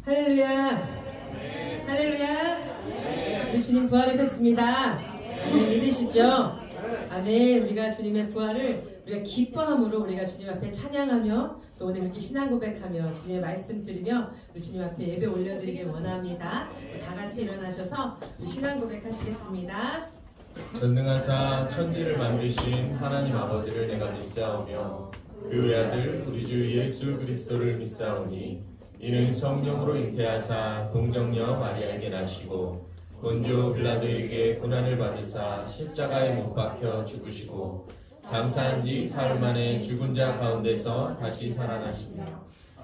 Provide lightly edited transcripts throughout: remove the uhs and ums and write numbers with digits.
할렐루야. 할렐루야. 우리 주님 부활하셨습니다. 아멘. 믿으시죠? 아멘. 우리가 주님의 부활을 우리가 기뻐함으로 우리가 주님 앞에 찬양하며 또 오늘 이렇게 신앙 고백하며 주님의 말씀 드리며 우리 주님 앞에 예배 올려드리길 원합니다. 다 같이 일어나셔서 우리 신앙 고백하시겠습니다. 전능하사 천지를 만드신 하나님 아버지를 내가 믿사오며 그 외아들 우리 주 예수 그리스도를 믿사오니 이는 성령으로 잉태하사 동정녀 마리아에게 나시고 본디오 빌라도에게 고난을 받으사 십자가에 못 박혀 죽으시고 장사한 지 사흘 만에 죽은 자 가운데서 다시 살아나시며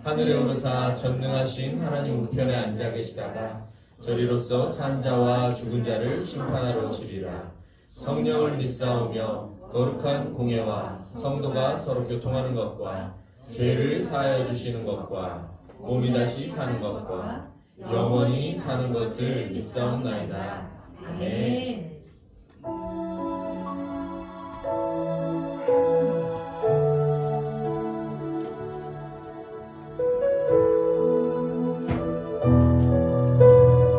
하늘에 오르사 전능하신 하나님 우편에 앉아 계시다가 저리로서 산 자와 죽은 자를 심판하러 오시리라. 성령을 믿사오며 거룩한 공예와 성도가 서로 교통하는 것과 죄를 사하여 주시는 것과 몸이 다시 사는 것과 영원히 사는 것을 믿사옵나이다. 아멘.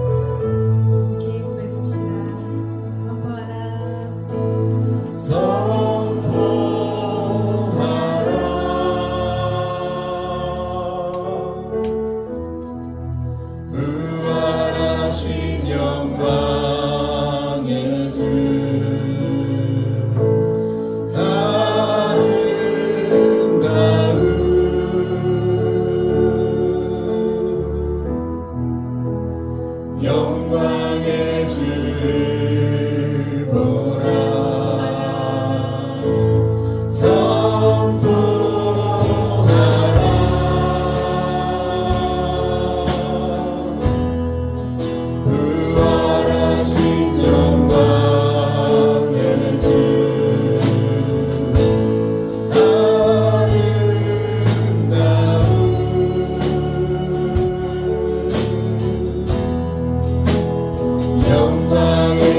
함께 고백합시다. 선포하라. 부활하신 영광의 예수 아름다운 영광의 주를 보라. 부활하신 영광의 예수 아름다운 영광의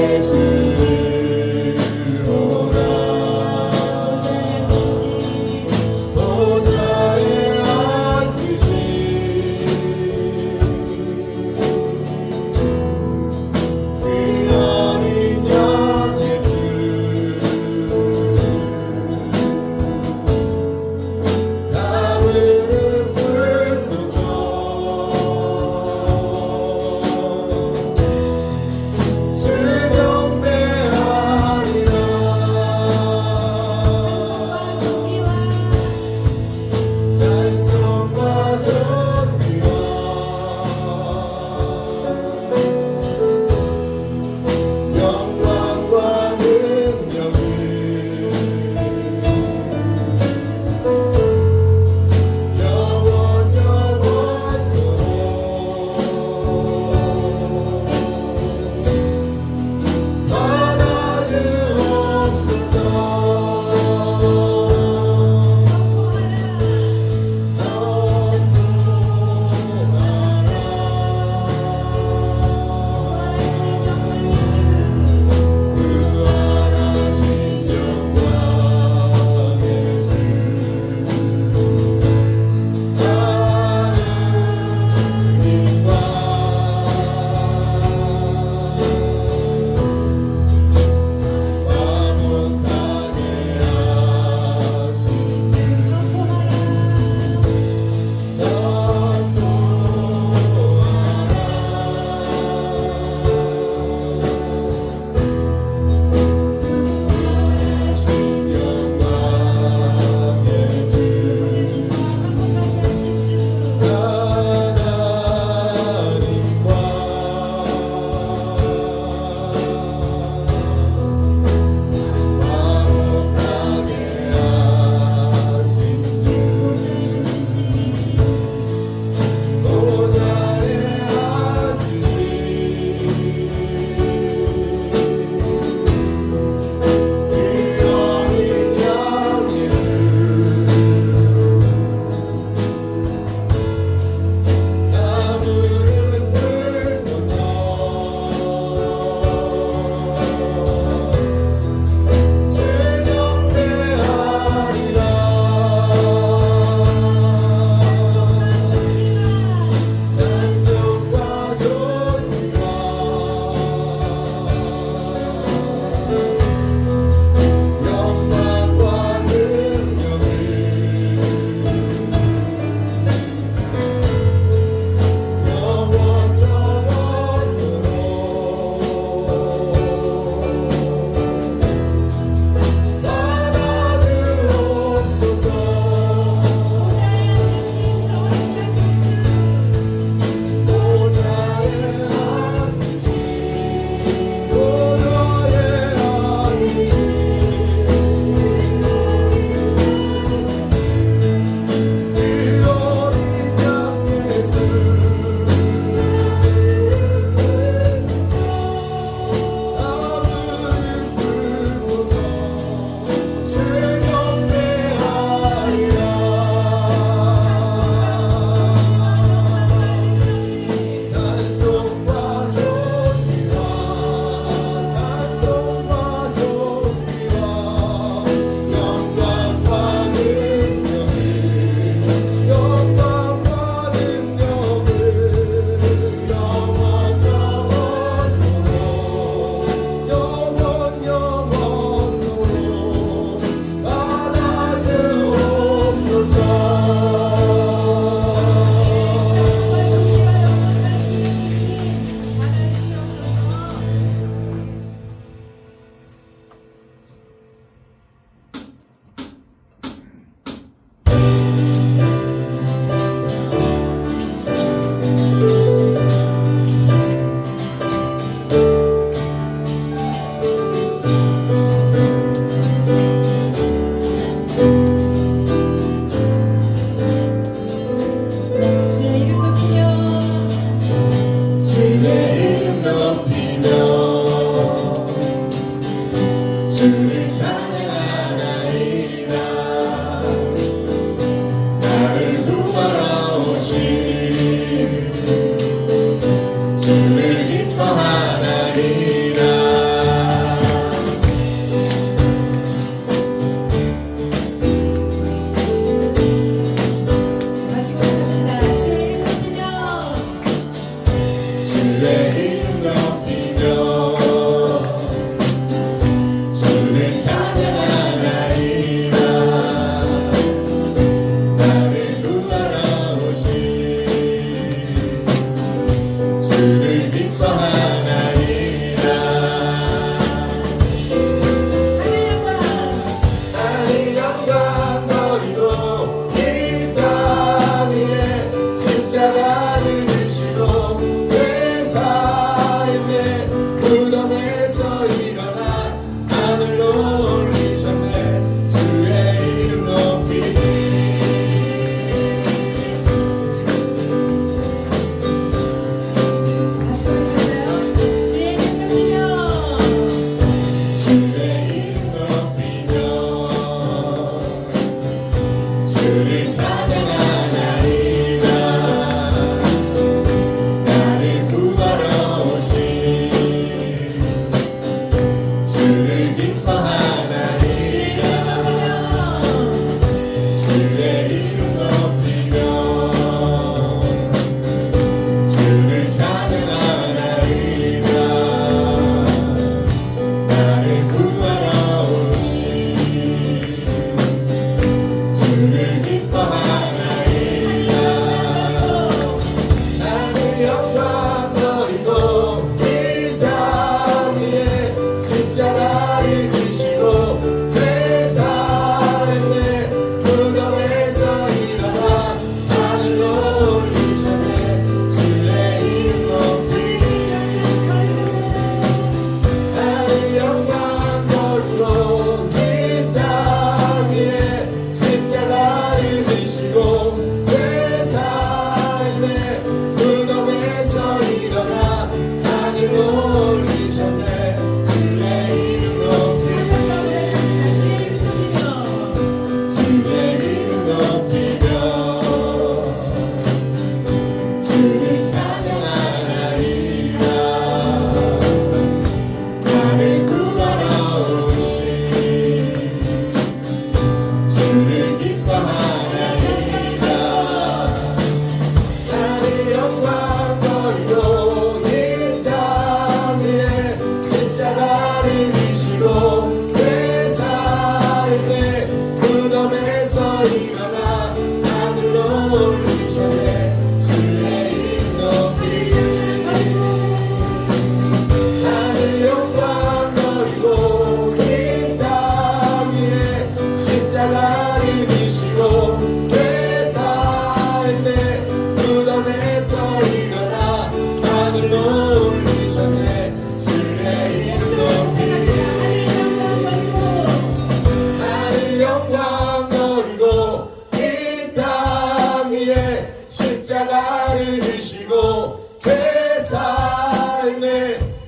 지시고 죄사했네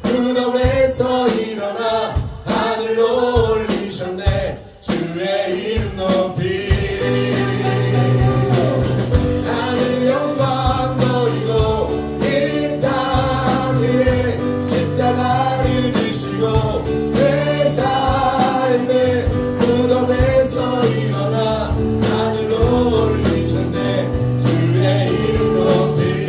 무덤에서 일어나 하늘로 올리셨네 주의 이름 높이리 하늘 영광 너희고 이 땅 위에 십자가를 지시고 죄사했네 무덤에서 일어나 하늘로 올리셨네 주의 이름 높이리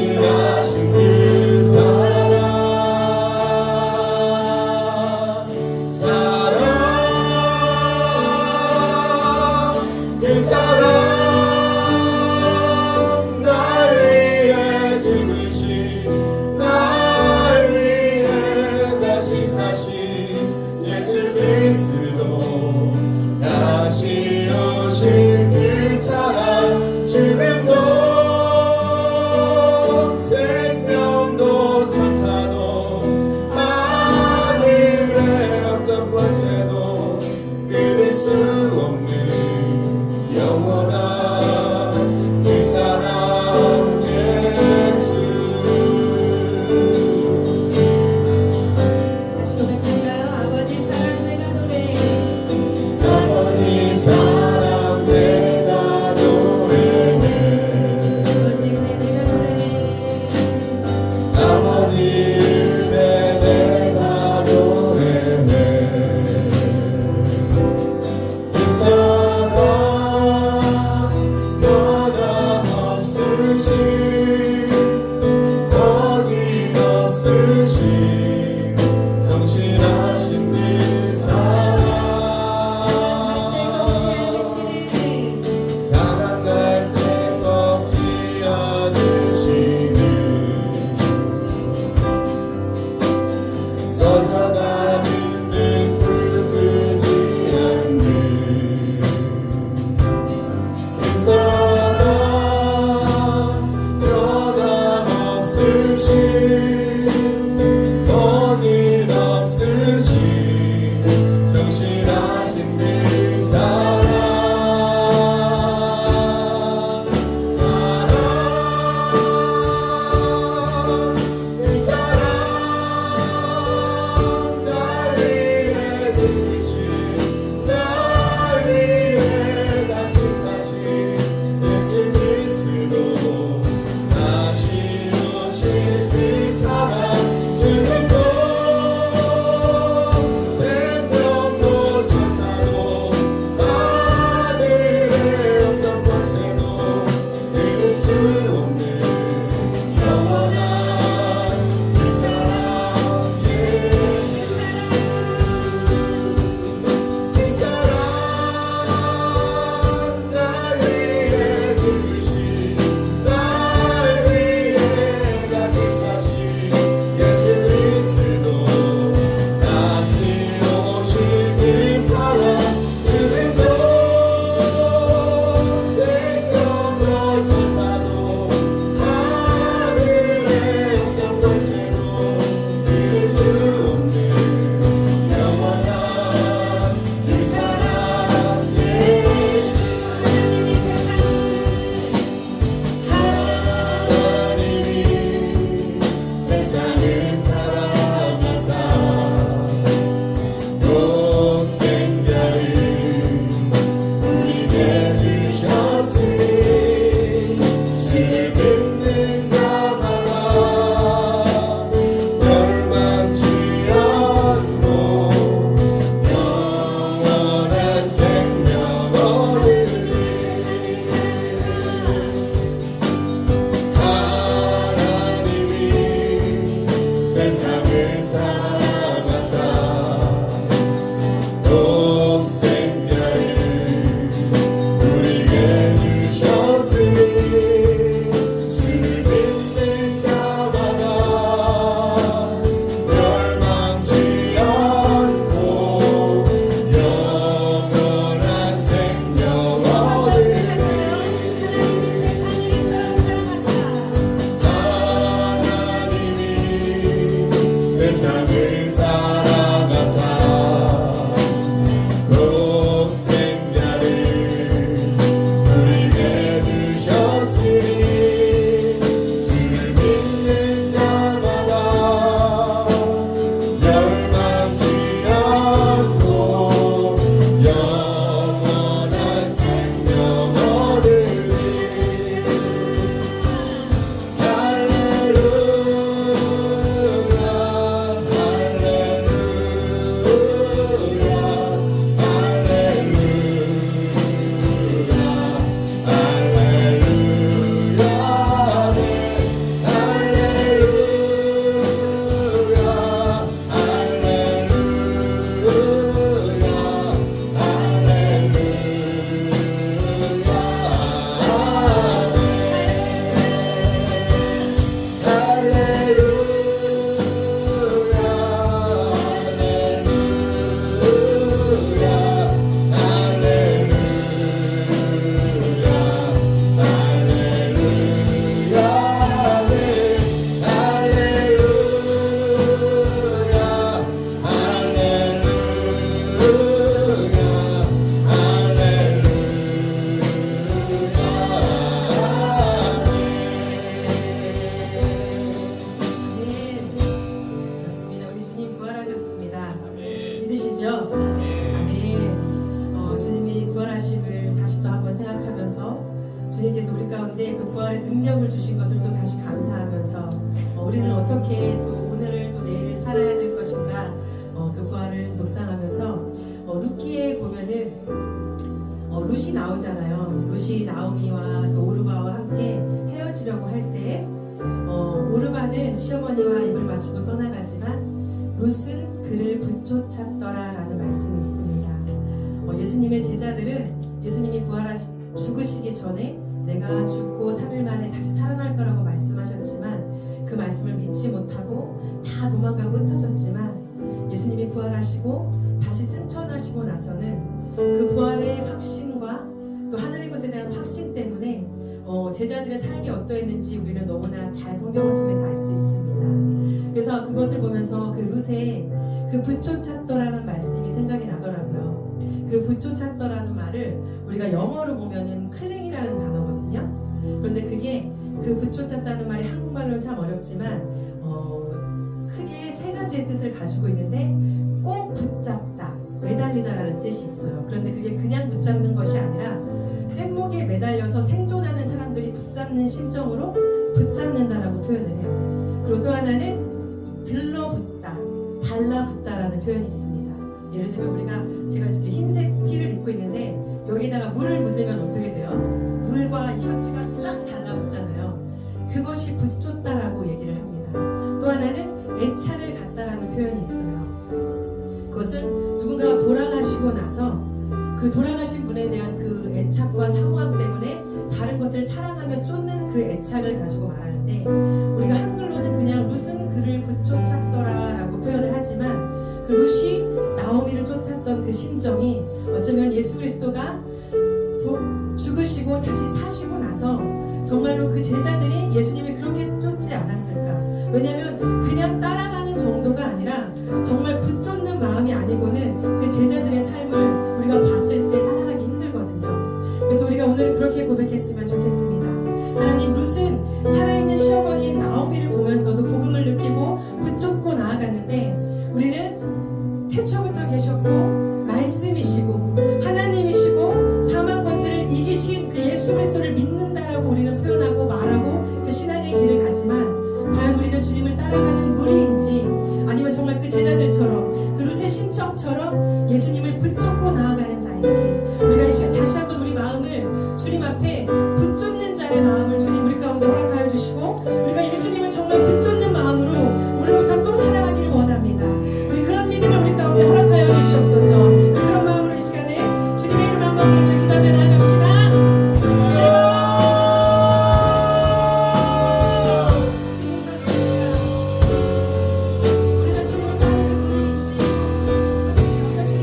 성실하신 그 사랑 그 사랑 날 위해 죽으신 날 위해 다시 사신 예수 그리스도 다시 오실 그 사랑 죽음도 생명도 천사도 하늘의 어떤 권세도 끊을 수 없는 영원한 그 사랑 예수. 다시 고백할까요? 아버지 사랑 내가 노래해. 아버지 사랑 내가 노래해. 아버지 은혜 내가 노래해. 아버지 은혜 내가 노래해. 그 사랑 변함없으신 거짓없으신 성실하신 그 사랑 사랑할 때 꺾지 않으시는 꺼져가는 등불 끄지 않는 그 사랑 변함없으신 거짓없으신 성실하신 그 사랑 그 사랑 날 위해 죽으신 날 위해 다시 사신 예수 그리스도 다시 오실 그 사랑 죽음도 생명도 천사도 하늘의 어떤 권세도 이룰 수 없는 영원한 그 사랑 예수. 그 사랑 날 위해 죽으신 날 위해 다시 사신 예수 그리스도 다시 오실 그 사랑 죽음도 생명도 천사도 하늘의 어떤 권세도 이룰 수 없는 영원한 그 사랑 예수. 하나님이 세상을 사랑하사 독생자를 우리에게 주셨으니 주를 믿는 자마다 멸망치 않고 영원한 생명 얻으리. 하나님이 세상을 사랑하사 독생자를 우리에게 주셨으니 주를 믿는 자마다 멸망치 않고 영원한 생명 얻으리. 하나님이 세상을 부활의 능력을 주신 것을 또 다시 감사하면서 우리는 어떻게 또 오늘을 또 내일을 살아야 될 것인가 그 부활을 묵상하면서 룻기에 보면은 룻이 나오잖아요. 룻이 나오미와 또 오르바와 함께 헤어지려고 할 때 오르바는 시어머니와 입을 맞추고 떠나가지만 룻은 그를 붙쫓았더라라는 말씀이 있습니다. 예수님의 제자들은 예수님이 죽으시기 전에 내가 죽고 3일 만에 다시 살아날 거라고 말씀하셨지만 그 말씀을 믿지 못하고 다 도망가고 흩어졌지만 예수님이 부활하시고 다시 승천하시고 나서는 그 부활의 확신과 또 하늘의 것에 대한 확신 때문에 제자들의 삶이 어떠했는지 우리는 너무나 잘 성경을 통해서 알 수 있습니다. 그래서 그것을 보면서 그 룻의 그 붙쫓았더라는 말씀이 생각이 나더라고요. 그 붙쫓았더라는 말을 우리가 영어로 보면은 클링이라는 단어거든요. 그런데 그게 그 붙쫓았다는 말이 한국말로는 참 어렵지만 크게 세 가지의 뜻을 가지고 있는데 꼭 붙잡다, 매달리다라는 뜻이 있어요. 그런데 그게 그냥 붙잡는 것이 아니라 뗏목에 매달려서 생존하는 사람들이 붙잡는 심정으로 붙잡는다라고 표현을 해요. 그리고 또 하나는 들러붙다, 달라붙다라는 표현이 있습니다. 예를 들면 제가 지금 흰색 티를 입고 있는데 여기다가 물을 묻으면 어떻게 돼요? 물과 이 셔츠가 쫙 달라붙잖아요. 그것이 붙줬다라고 얘기를 합니다. 또 하나는 애착을 갖다라는 표현이 있어요. 그것은 누군가가 돌아가시고 나서 그 돌아가신 분에 대한 그 애착과 사모함 때문에 다른 것을 사랑하며 쫓는 그 애착을 가지고 말하는데 우리가 한글로는 그냥 룻은 그를 붙쫓았더라라고 표현을 하지만 그 룻이 나오미를 쫓았던 그 심정이 어쩌면 예수 그리스도가 죽으시고 다시 사시고 나서 정말로 그 제자들이 예수님을 그렇게 쫓지 않았을까? 왜냐하면 그냥 따라가는 정도가 아니라 정말 붙쫓는 마음이 아니고는 그 제자들의 삶을 우리가 봤을 때 따라가기 힘들거든요. 그래서 우리가 오늘 그렇게 고백했으면 좋겠습니다. 하나님, 룻은 살아있는 시어머니인 나오미를 보면서도 복음을 느끼고 붙쫓고 나아갔는데 우리는 태초부터 계셨고 말씀이시고 하나님이시고 사망 권세를 이기신 그 예수 그리스도를 믿는다라고 우리는 표현하고 말하고 그 신앙의 길을 가지만 과연 우리는 주님을 따라가는 무리인지 아니면 정말 그 제자들처럼 그 룻의 심정처럼 예수님을 붙쫓고 나아가는 자인지 우리가 이 시간 다시 한번 우리 마음을 주님 앞에 붙쫓는 자의 마음을 주님 우리 가운데 허락하여 주시고 우리가 예수님을 정말 붙쫓는 마음으로 오늘부터 또 살아가기를 원합니다. 우리 그런 믿음을 우리 가운데 허락하여 주시옵소서. 그런 마음으로 이 시간에 주님의 이름 한번 부르며 기도하며 나아갑시다. 주님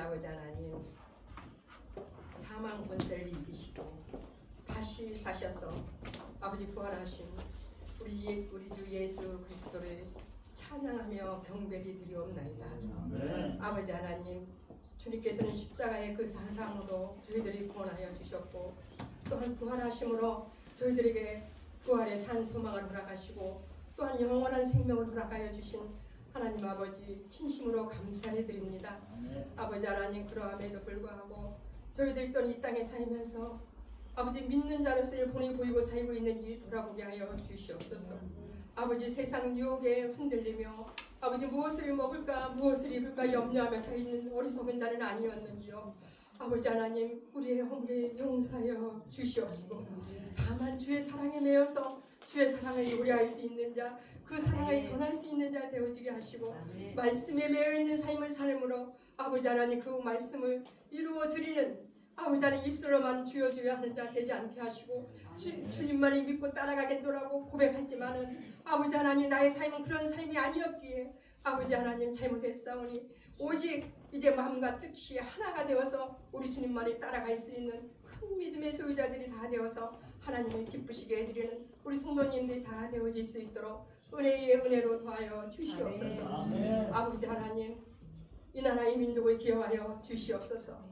아버지 하나님 사망 권세를 이기시고 다시 사셔서 아버지 부활하신 우리 주 예수 그리스도를 찬양하며 경배리 드리옵나이다. 아버지 하나님 주님께서는 십자가의 그 사랑으로 저희들이 구원하여 주셨고 또한 부활하심으로 저희들에게 부활의 산 소망을 허락하시고 또한 영원한 생명을 허락하여 주신 하나님 아버지 진심으로 감사해 드립니다. 아버지 하나님 그러함에도 불구하고 저희들이 또 이 땅에 살면서 아버지 믿는 자로서의 본이 보이고 살고 있는지 돌아보게 하여 주시옵소서. 아버지 세상 유혹에 흔들리며 아버지 무엇을 먹을까 무엇을 입을까 염려하며 서 있는 어리석은 자는 아니었는지요. 아버지 하나님 우리의 허물을 용서하여 주시옵시고 다만 주의 사랑에 매여서 주의 사랑을 요리할 수 있는 자, 그 사랑을 전할 수 있는 자 되어지게 하시고 말씀에 매여있는 삶을 삶으로 아버지 하나님 그 말씀을 이루어 드리는 아버지 하나님 입술로만 주여주여 하는 자 되지 않게 하시고 주님만을 믿고 따라가겠노라고 고백했지만은 아버지 하나님 나의 삶은 그런 삶이 아니었기에 아버지 하나님 잘못했사오니 오직 이제 마음과 뜻이 하나가 되어서 우리 주님만을 따라갈 수 있는 큰 믿음의 소유자들이 다 되어서 하나님을 기쁘시게 해드리는 우리 성도님들이 다 되어질 수 있도록 은혜의 은혜로 도하여 주시옵소서. 아버지 하나님 이 나라 이 민족을 기억하여 주시옵소서.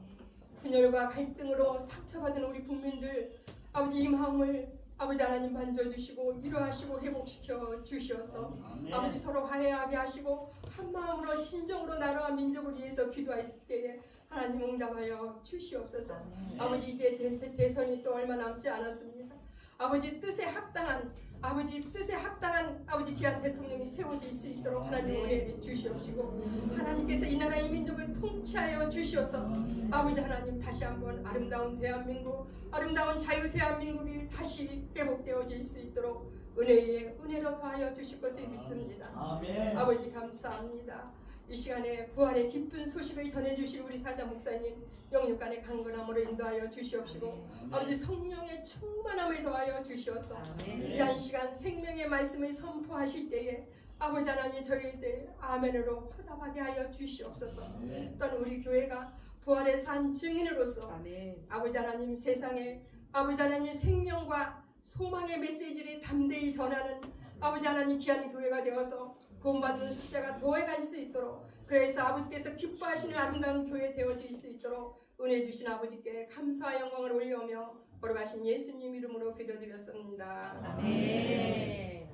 분열과 갈등으로 상처받은 우리 국민들 아버지 이 마음을 아버지 하나님 만져주시고 위로하시고 회복시켜 주시어서 아버지 서로 화해하게 하시고 한 마음으로 진정으로 나라와 민족을 위해서 기도했을 때에 하나님 응답하여 주시옵소서. 아버지 이제 대선이 또 얼마 남지 않았습니다. 아버지 뜻에 합당한 아버지 귀한 대통령이 세워질 수 있도록 하나님 은혜 주시옵시고 하나님께서 이 나라 이 민족을 통치하여 주시어서 아버지 하나님 다시 한번 아름다운 대한민국 아름다운 자유 대한민국이 다시 회복되어질 수 있도록 은혜로 더하여 주실 것을 믿습니다. 아버지 감사합니다. 이 시간에 부활의 기쁜 소식을 전해주실 우리 사자 목사님 영육간의 강건함으로 인도하여 주시옵시고 아버지 성령의 충만함을 더하여 주시옵소서. 이 한 시간 생명의 말씀을 선포하실 때에 아버지 하나님 저희들 아멘으로 화답하게 하여 주시옵소서. 또한 우리 교회가 부활의 산 증인으로서 아버지 하나님 세상에 아버지 하나님 생명과 소망의 메시지를 담대히 전하는 아버지 하나님 귀한 교회가 되어서 구원받는 숫자가 더해갈 수 있도록 그래서 아버지께서 기뻐하시는 아름다운 교회 되어질 수 있도록 은혜 주신 아버지께 감사와 영광을 올려오며 걸어가신 예수님 이름으로 기도드렸습니다. 아멘.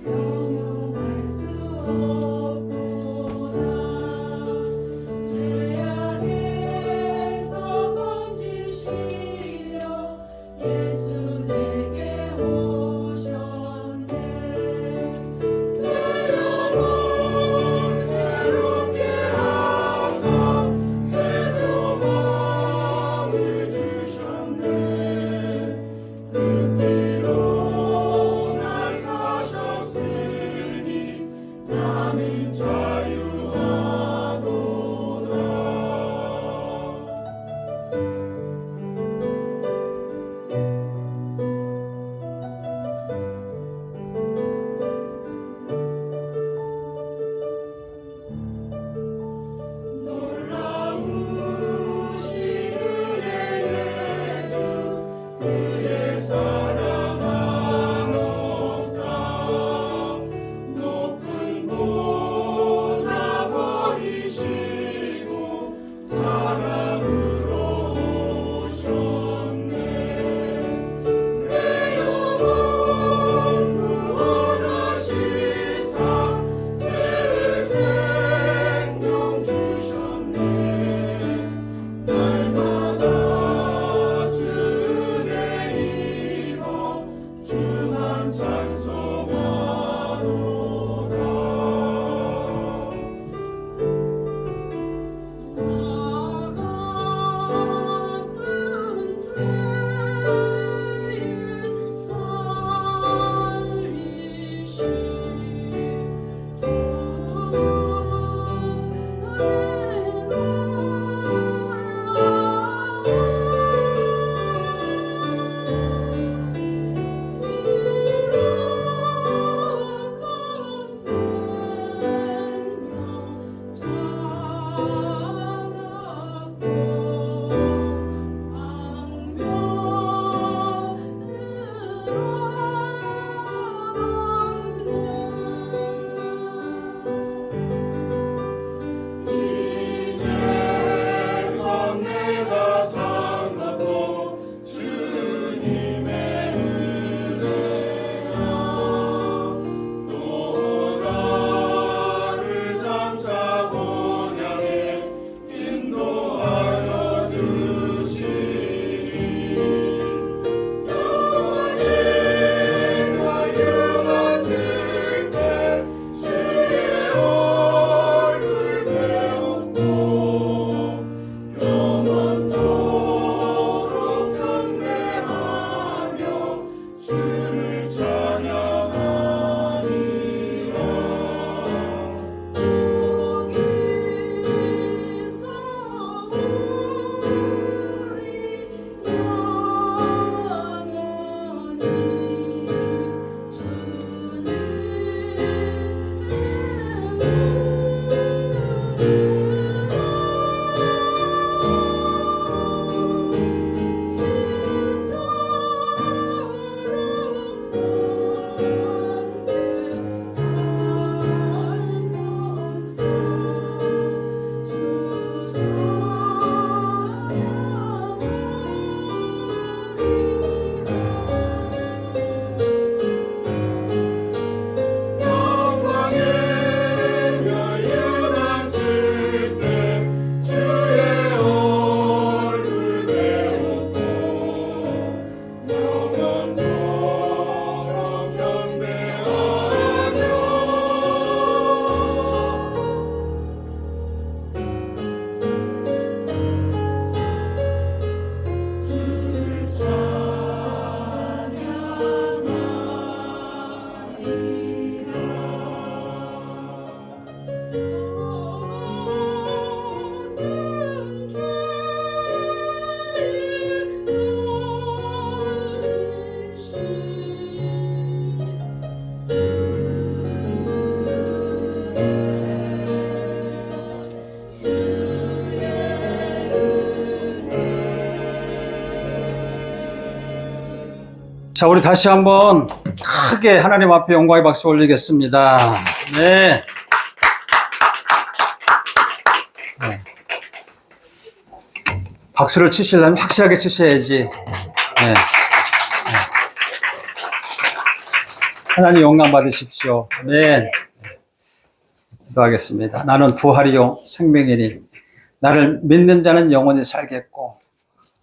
영영할 수 없도다. 자, 우리 다시 한번 크게 하나님 앞에 영광의 박수 올리겠습니다. 네. 네. 박수를 치시려면 확실하게 치셔야지. 네. 네. 하나님 영광 받으십시오. 아멘. 기도하겠습니다. 나는 부활이요 생명이니 나를 믿는 자는 영원히 살겠고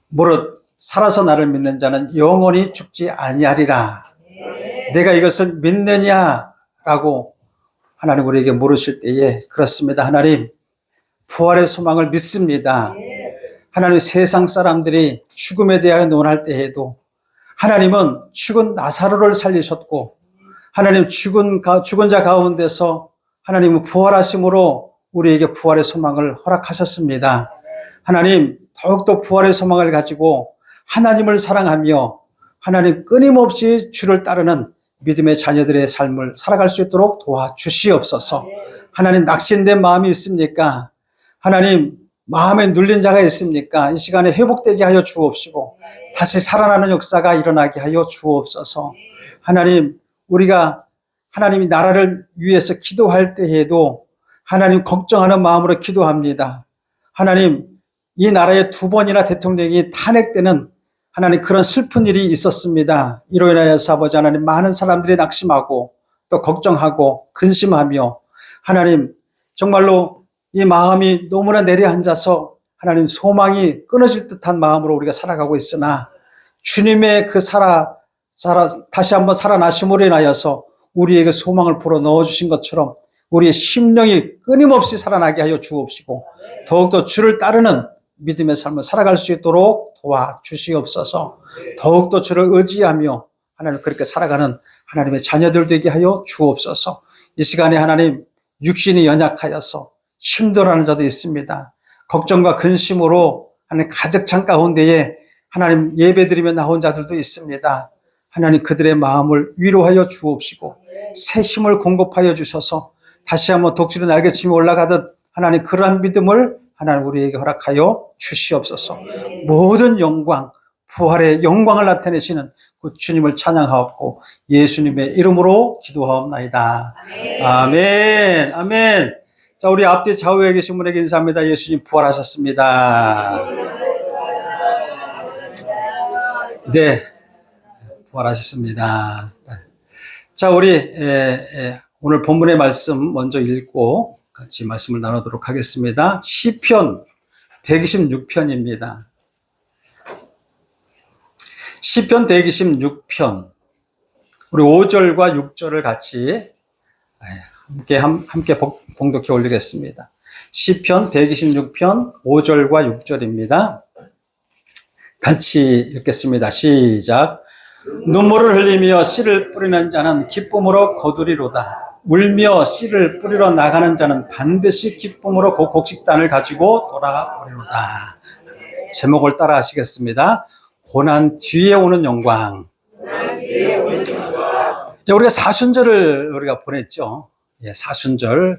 무릇 살아서 나를 믿는 자는 영원히 죽지 아니하리라. 내가 이것을 믿느냐라고 하나님 우리에게 물으실 때에 그렇습니다. 하나님 부활의 소망을 믿습니다. 하나님 세상 사람들이 죽음에 대하여 논할 때에도 하나님은 죽은 나사로를 살리셨고 하나님 죽은 자 가운데서 하나님은 부활하심으로 우리에게 부활의 소망을 허락하셨습니다. 하나님 더욱더 부활의 소망을 가지고 하나님을 사랑하며 하나님 끊임없이 주를 따르는 믿음의 자녀들의 삶을 살아갈 수 있도록 도와주시옵소서. 하나님 낙심된 마음이 있습니까? 하나님 마음에 눌린 자가 있습니까? 이 시간에 회복되게 하여 주옵시고 다시 살아나는 역사가 일어나게 하여 주옵소서. 하나님 우리가 하나님이 나라를 위해서 기도할 때에도 하나님 걱정하는 마음으로 기도합니다. 하나님 이 나라에 2번이나 대통령이 탄핵되는 하나님 그런 슬픈 일이 있었습니다. 이로 인하여서 아버지 하나님 많은 사람들이 낙심하고 또 걱정하고 근심하며 하나님 정말로 이 마음이 너무나 내려앉아서 하나님 소망이 끊어질 듯한 마음으로 우리가 살아가고 있으나 주님의 그 다시 한번 살아나심으로 인하여서 우리에게 소망을 불어 넣어주신 것처럼 우리의 심령이 끊임없이 살아나게 하여 주옵시고 더욱더 주를 따르는 믿음의 삶을 살아갈 수 있도록 도와주시옵소서. 더욱더 주를 의지하며 하나님 그렇게 살아가는 하나님의 자녀들 되게 하여 주옵소서. 이 시간에 하나님 육신이 연약하여서 힘들어하는 자도 있습니다. 걱정과 근심으로 하나님 가득 찬 가운데에 하나님 예배드리며 나온 자들도 있습니다. 하나님 그들의 마음을 위로하여 주옵시고 새 힘을 공급하여 주셔서 다시 한번 독수리 날개치며 올라가듯 하나님 그러한 믿음을 하나님 우리에게 허락하여 주시옵소서. 모든 영광, 부활의 영광을 나타내시는 그 주님을 찬양하옵고 예수님의 이름으로 기도하옵나이다. 아멘. 아멘. 자, 우리 앞뒤 좌우에 계신 분에게 인사합니다. 예수님 부활하셨습니다. 네. 부활하셨습니다. 자, 우리 오늘 본문의 말씀 먼저 읽고 같이 말씀을 나누도록 하겠습니다. 시편 126편입니다. 시편 126편 우리 5절과 6절을 같이 함께 봉독해 올리겠습니다. 시편 126편 5절과 6절입니다. 같이 읽겠습니다. 시작. 눈물을 흘리며 씨를 뿌리는 자는 기쁨으로 거두리로다. 울며 씨를 뿌리러 나가는 자는 반드시 기쁨으로 그 곡식단을 가지고 돌아오리로다. 제목을 따라 하시겠습니다. 고난 뒤에 오는 영광. 우리가 사순절을 우리가 보냈죠. 사순절.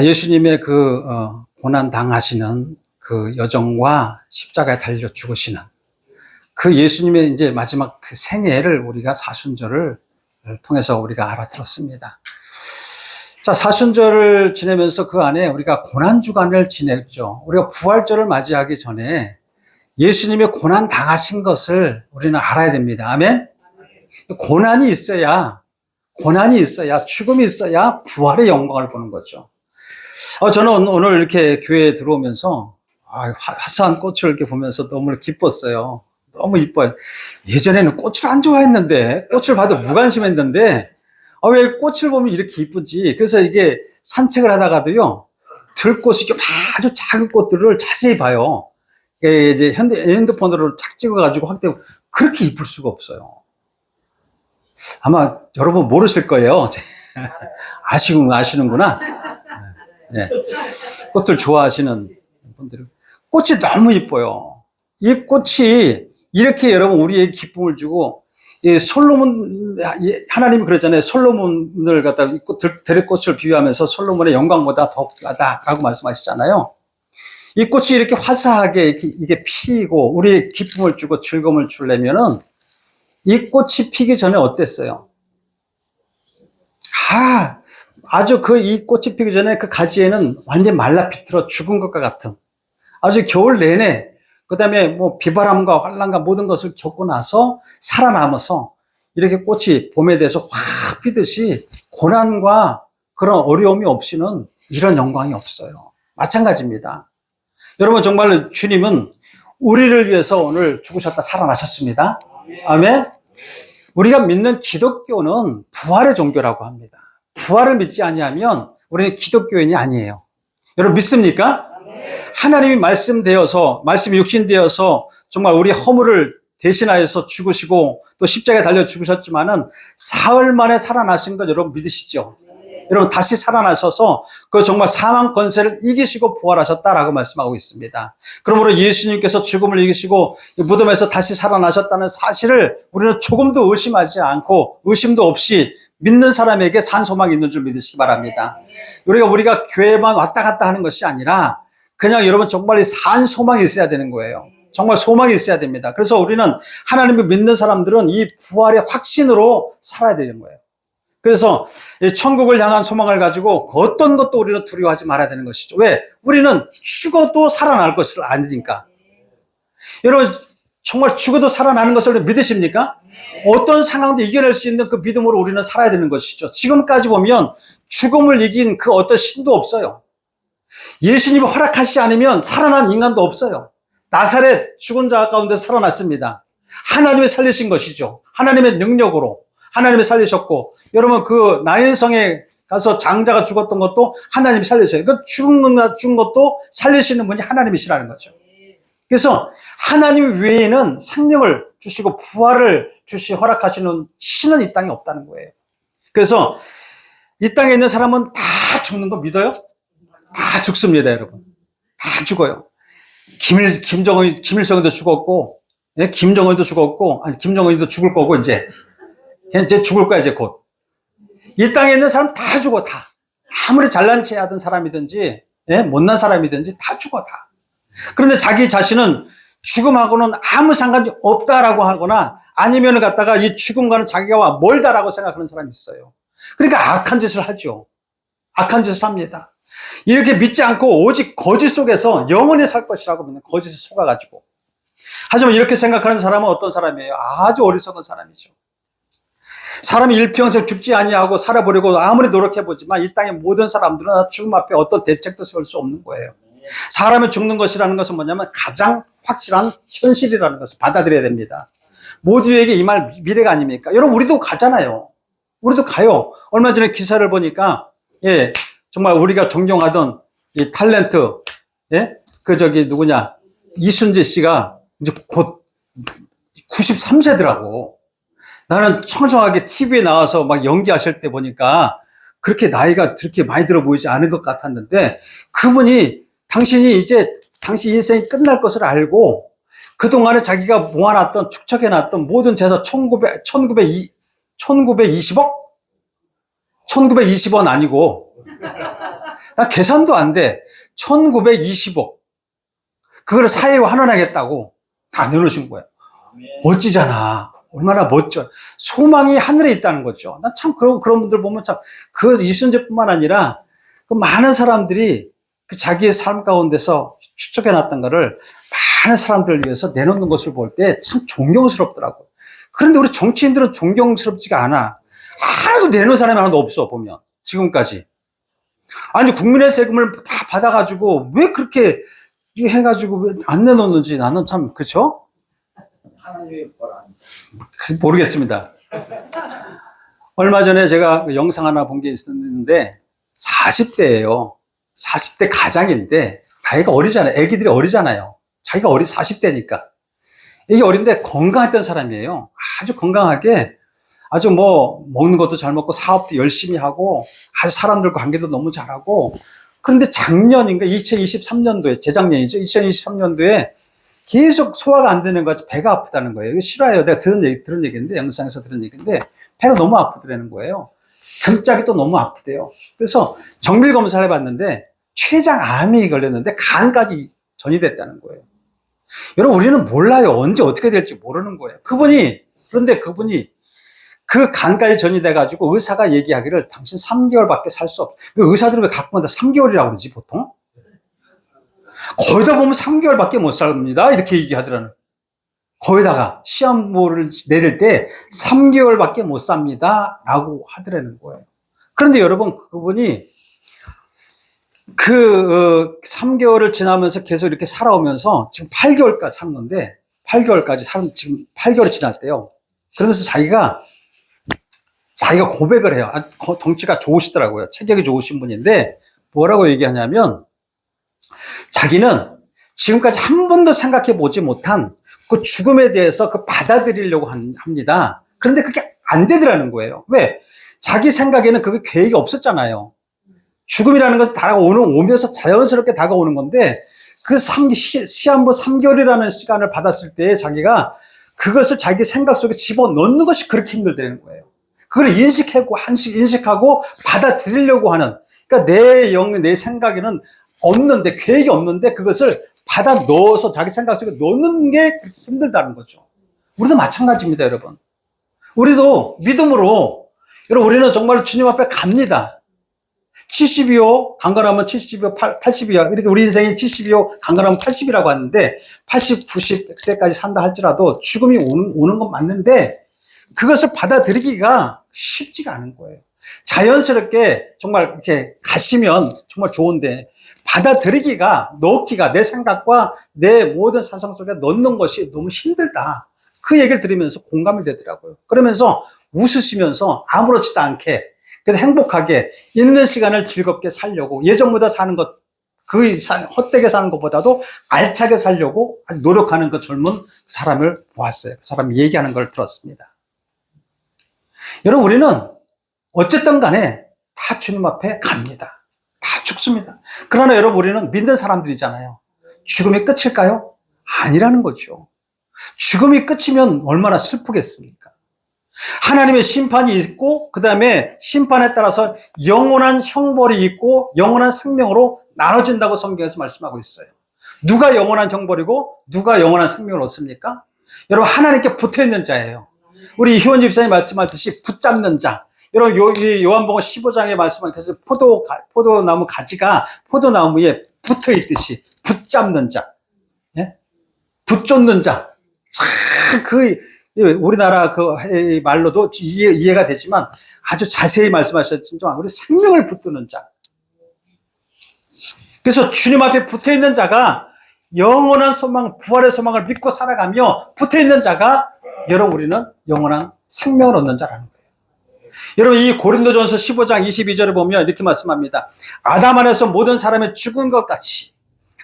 예수님의 그 고난 당하시는 그 여정과 십자가에 달려 죽으시는 그 예수님의 이제 마지막 그 생애를 우리가 사순절을 통해서 우리가 알아들었습니다. 자, 사순절을 지내면서 그 안에 우리가 고난주간을 지냈죠. 우리가 부활절을 맞이하기 전에 예수님의 고난 당하신 것을 우리는 알아야 됩니다. 아멘? 고난이 있어야, 죽음이 있어야 부활의 영광을 보는 거죠. 저는 오늘 이렇게 교회에 들어오면서 화사한 꽃을 이렇게 보면서 너무 기뻤어요. 너무 이뻐요. 예전에는 꽃을 안 좋아했는데, 꽃을 봐도 무관심했는데, 왜 꽃을 보면 이렇게 이쁘지? 그래서 이게 산책을 하다가도요, 들꽃이 아주 작은 꽃들을 자세히 봐요. 이제 핸드폰으로 쫙 찍어가지고 확대, 그렇게 이쁠 수가 없어요. 아마 여러분 모르실 거예요. 아시는구나. 네. 꽃들 좋아하시는 분들은. 꽃이 너무 이뻐요. 이 꽃이 이렇게 여러분 우리에게 기쁨을 주고, 하나님이 그러잖아요. 솔로몬을 갖다가 들꽃을 비유하면서 솔로몬의 영광보다 더 귀하다라고 말씀하시잖아요. 이 꽃이 이렇게 화사하게 이게 피고 우리의 기쁨을 주고 즐거움을 주려면은 이 꽃이 피기 전에 어땠어요? 아주 이 꽃이 피기 전에 그 가지에는 완전 말라 비틀어 죽은 것과 같은, 아주 겨울 내내 그 다음에 뭐 비바람과 환란과 모든 것을 겪고 나서 살아남아서 이렇게 꽃이 봄에 대해서 확 피듯이 고난과 그런 어려움이 없이는 이런 영광이 없어요. 마찬가지입니다. 여러분, 정말로 주님은 우리를 위해서 오늘 죽으셨다 살아나셨습니다. 아멘. 우리가 믿는 기독교는 부활의 종교라고 합니다. 부활을 믿지 아니하면 우리는 기독교인이 아니에요. 여러분 믿습니까? 하나님이 말씀이 육신되어서 정말 우리 허물을 대신하여서 죽으시고 또 십자가에 달려 죽으셨지만은 사흘 만에 살아나신 걸 여러분 믿으시죠? 여러분 다시 살아나셔서 그 정말 사망 권세를 이기시고 부활하셨다라고 말씀하고 있습니다. 그러므로 예수님께서 죽음을 이기시고 무덤에서 다시 살아나셨다는 사실을 우리는 조금도 의심하지 않고 의심도 없이 믿는 사람에게 산 소망이 있는 줄 믿으시기 바랍니다. 우리가 교회만 왔다 갔다 하는 것이 아니라 그냥 여러분 정말 산 소망이 있어야 되는 거예요. 정말 소망이 있어야 됩니다. 그래서 우리는 하나님을 믿는 사람들은 이 부활의 확신으로 살아야 되는 거예요. 그래서 천국을 향한 소망을 가지고 어떤 것도 우리는 두려워하지 말아야 되는 것이죠. 왜? 우리는 죽어도 살아날 것을 아니니까. 여러분 정말 죽어도 살아나는 것을 믿으십니까? 어떤 상황도 이겨낼 수 있는 그 믿음으로 우리는 살아야 되는 것이죠. 지금까지 보면 죽음을 이긴 그 어떤 신도 없어요. 예수님이 허락하시지 않으면 살아난 인간도 없어요. 나사렛 죽은 자 가운데 살아났습니다. 하나님이 살리신 것이죠. 하나님의 능력으로 하나님이 살리셨고, 여러분 그 나인성에 가서 장자가 죽었던 것도 하나님이 살리셨어요. 그 죽은 것도 살리시는 분이 하나님이시라는 거죠. 그래서 하나님 외에는 생명을 주시고 부활을 허락하시는 신은 이 땅에 없다는 거예요. 그래서 이 땅에 있는 사람은 다 죽는 거 믿어요? 다 죽습니다, 여러분. 다 죽어요. 김일성도 죽었고, 김정은도 죽었고, 김정은도 죽을 거고, 이제 죽을 거야, 이제 곧. 이 땅에 있는 사람 다 죽어, 다. 아무리 잘난 체 하던 사람이든지, 못난 사람이든지 다 죽어, 다. 그런데 자기 자신은 죽음하고는 아무 상관이 없다라고 하거나 아니면 갖다가 이 죽음과는 자기가 멀다라고 생각하는 사람이 있어요. 그러니까 악한 짓을 하죠. 악한 짓을 합니다. 이렇게 믿지 않고 오직 거짓 속에서 영원히 살 것이라고 믿는 거짓에 속아가지고. 하지만 이렇게 생각하는 사람은 어떤 사람이에요? 아주 어리석은 사람이죠. 사람이 일평생 죽지 아니하고 살아보려고 아무리 노력해보지만 이 땅의 모든 사람들은 죽음 앞에 어떤 대책도 세울 수 없는 거예요. 사람이 죽는 것이라는 것은 뭐냐면 가장 확실한 현실이라는 것을 받아들여야 됩니다. 모두에게 이 말 미래가 아닙니까? 여러분 우리도 가잖아요. 우리도 가요. 얼마 전에 기사를 보니까 정말 우리가 존경하던 이 탤런트 누구냐 이순재 씨가 이제 곧 93세더라고. 나는 청정하게 TV에 나와서 막 연기하실 때 보니까 그렇게 나이가 그렇게 많이 들어 보이지 않은 것 같았는데 그분이 당신 인생이 끝날 것을 알고 그동안에 자기가 모아놨던 축적해놨던 모든 재산 1920억? 1920원 아니고 나 계산도 안 돼. 1920억 그걸 사회에 환원하겠다고 다 내놓으신 거예요. 멋지잖아. 얼마나 멋져. 소망이 하늘에 있다는 거죠. 나 참 그런 분들 보면 참 그 이순재뿐만 아니라 그 많은 사람들이 그 자기의 삶 가운데서 축적해놨던 거를 많은 사람들을 위해서 내놓는 것을 볼 때 참 존경스럽더라고요. 그런데 우리 정치인들은 존경스럽지가 않아. 하나도 내놓은 사람이 하나도 없어, 보면. 지금까지. 아니, 국민의 세금을 다 받아가지고 왜 그렇게 해가지고 왜 안 내놓는지 나는 참, 그쵸? 모르겠습니다. 얼마 전에 제가 영상 하나 본 게 있었는데 40대예요. 40대 가장인데 나이가 어리잖아요. 애기들이 어리잖아요. 자기가 40대니까. 이게 어린데 건강했던 사람이에요. 아주 건강하게 아주 뭐 먹는 것도 잘 먹고 사업도 열심히 하고 아주 사람들과 관계도 너무 잘하고 그런데 작년인가 2023년도에 재작년이죠. 2023년도에 계속 소화가 안 되는 거지 배가 아프다는 거예요. 이거 싫어요. 내가 들은 얘기인데 영상에서 들은 얘기인데 배가 너무 아프더라는 거예요. 등짝이 또 너무 아프대요. 그래서 정밀 검사를 해봤는데 췌장암이 걸렸는데 간까지 전이 됐다는 거예요. 여러분 우리는 몰라요. 언제 어떻게 될지 모르는 거예요. 그분이 그런데 그분이 그 간까지 전이돼가지고 의사가 얘기하기를 당신 3개월밖에 살 수 없어. 의사들은 왜 가끔마다 3개월이라고 그러지, 보통? 거의 다 보면 3개월밖에 못 삽니다. 이렇게 얘기하더라는. 거기다가 시한부를 내릴 때 3개월밖에 못 삽니다. 라고 하더라는 거예요. 그런데 여러분, 그분이 3개월을 지나면서 계속 이렇게 살아오면서 지금 8개월까지 산 건데, 8개월까지 지금 8개월이 지났대요. 그러면서 자기가 고백을 해요. 덩치가 좋으시더라고요. 체격이 좋으신 분인데, 뭐라고 얘기하냐면, 자기는 지금까지 한 번도 생각해 보지 못한 그 죽음에 대해서 받아들이려고 합니다. 그런데 그게 안 되더라는 거예요. 왜? 자기 생각에는 그게 계획이 없었잖아요. 죽음이라는 것은 오면서 자연스럽게 다가오는 건데, 그 시한부 3개월이라는 시간을 받았을 때 자기가 그것을 자기 생각 속에 집어넣는 것이 그렇게 힘들다는 거예요. 그걸 인식하고 받아들이려고 하는, 그러니까 내 생각에는 없는데, 계획이 없는데 그것을 받아 넣어서 자기 생각 속에 넣는 게 그렇게 힘들다는 거죠. 우리도 마찬가지입니다, 여러분. 우리도 믿음으로, 여러분, 우리는 정말 주님 앞에 갑니다. 70이요, 강건하면 70이요, 80이요. 이렇게 우리 인생이 70이요, 강건하면 80이라고 하는데, 80, 90, 100세까지 산다 할지라도 죽음이 오는 건 맞는데, 그것을 받아들이기가 쉽지가 않은 거예요. 자연스럽게 정말 이렇게 가시면 정말 좋은데, 넣기가 내 생각과 내 모든 사상 속에 넣는 것이 너무 힘들다. 그 얘기를 들으면서 공감이 되더라고요. 그러면서 웃으시면서 아무렇지도 않게, 그래도 행복하게 있는 시간을 즐겁게 살려고, 예전보다 사는 것, 헛되게 사는 것보다도 알차게 살려고 노력하는 그 젊은 사람을 보았어요. 그 사람이 얘기하는 걸 들었습니다. 여러분, 우리는 어쨌든 간에 다 주님 앞에 갑니다. 다 죽습니다. 그러나 여러분, 우리는 믿는 사람들이잖아요. 죽음이 끝일까요? 아니라는 거죠. 죽음이 끝이면 얼마나 슬프겠습니까? 하나님의 심판이 있고, 그 다음에 심판에 따라서 영원한 형벌이 있고 영원한 생명으로 나눠진다고 성경에서 말씀하고 있어요. 누가 영원한 형벌이고 누가 영원한 생명을 얻습니까? 여러분, 하나님께 붙어있는 자예요. 우리 이효원 집사님 말씀하듯이 붙잡는 자. 여러분, 요한복음 15장에 말씀하듯이 포도나무 가지가 포도나무에 붙어 있듯이 붙잡는 자, 예? 붙쫓는 자. 참, 우리나라 말로도 이해가 되지만 아주 자세히 말씀하셨지만, 우리 생명을 붙드는 자. 그래서 주님 앞에 붙어 있는 자가 영원한 소망, 부활의 소망을 믿고 살아가며 붙어 있는 자가, 여러분, 우리는 영원한 생명을 얻는 자라는 거예요. 여러분, 이 고린도전서 15장 22절을 보면 이렇게 말씀합니다. 아담 안에서 모든 사람이 죽은 것 같이,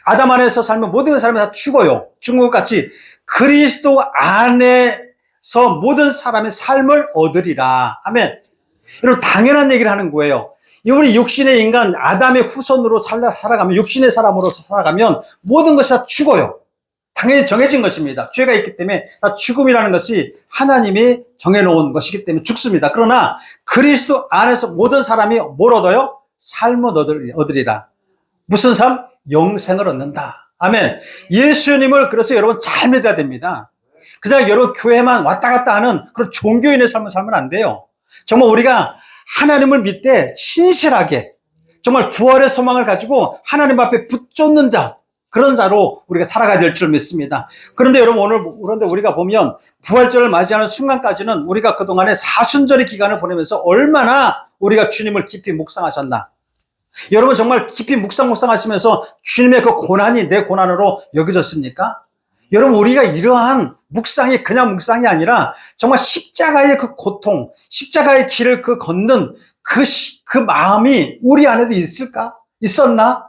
아담 안에서 살면 모든 사람이 다 죽어요. 죽은 것 같이 그리스도 안에서 모든 사람의 삶을 얻으리라. 아멘. 여러분, 당연한 얘기를 하는 거예요. 우리 육신의 인간, 아담의 후손으로 살아가면, 육신의 사람으로 살아가면 모든 것이 다 죽어요. 당연히 정해진 것입니다. 죄가 있기 때문에 죽음이라는 것이 하나님이 정해놓은 것이기 때문에 죽습니다. 그러나 그리스도 안에서 모든 사람이 뭘 얻어요? 삶을 얻으리라. 무슨 삶? 영생을 얻는다. 아멘. 예수님을 그래서 여러분 잘 믿어야 됩니다. 그냥 여러분 교회만 왔다 갔다 하는 그런 종교인의 삶을 살면 안 돼요. 정말 우리가 하나님을 믿되 신실하게 정말 부활의 소망을 가지고 하나님 앞에 붙쫓는 자, 그런 자로 우리가 살아가야 될 줄 믿습니다. 그런데 여러분, 그런데 우리가 보면 부활절을 맞이하는 순간까지는 우리가 그동안에 사순절의 기간을 보내면서 얼마나 우리가 주님을 깊이 묵상하셨나. 여러분, 정말 깊이 묵상하시면서 주님의 그 고난이 내 고난으로 여겨졌습니까? 여러분, 우리가 이러한 묵상이 그냥 묵상이 아니라 정말 십자가의 그 고통, 십자가의 길을 걷는 그 마음이 우리 안에도 있었나?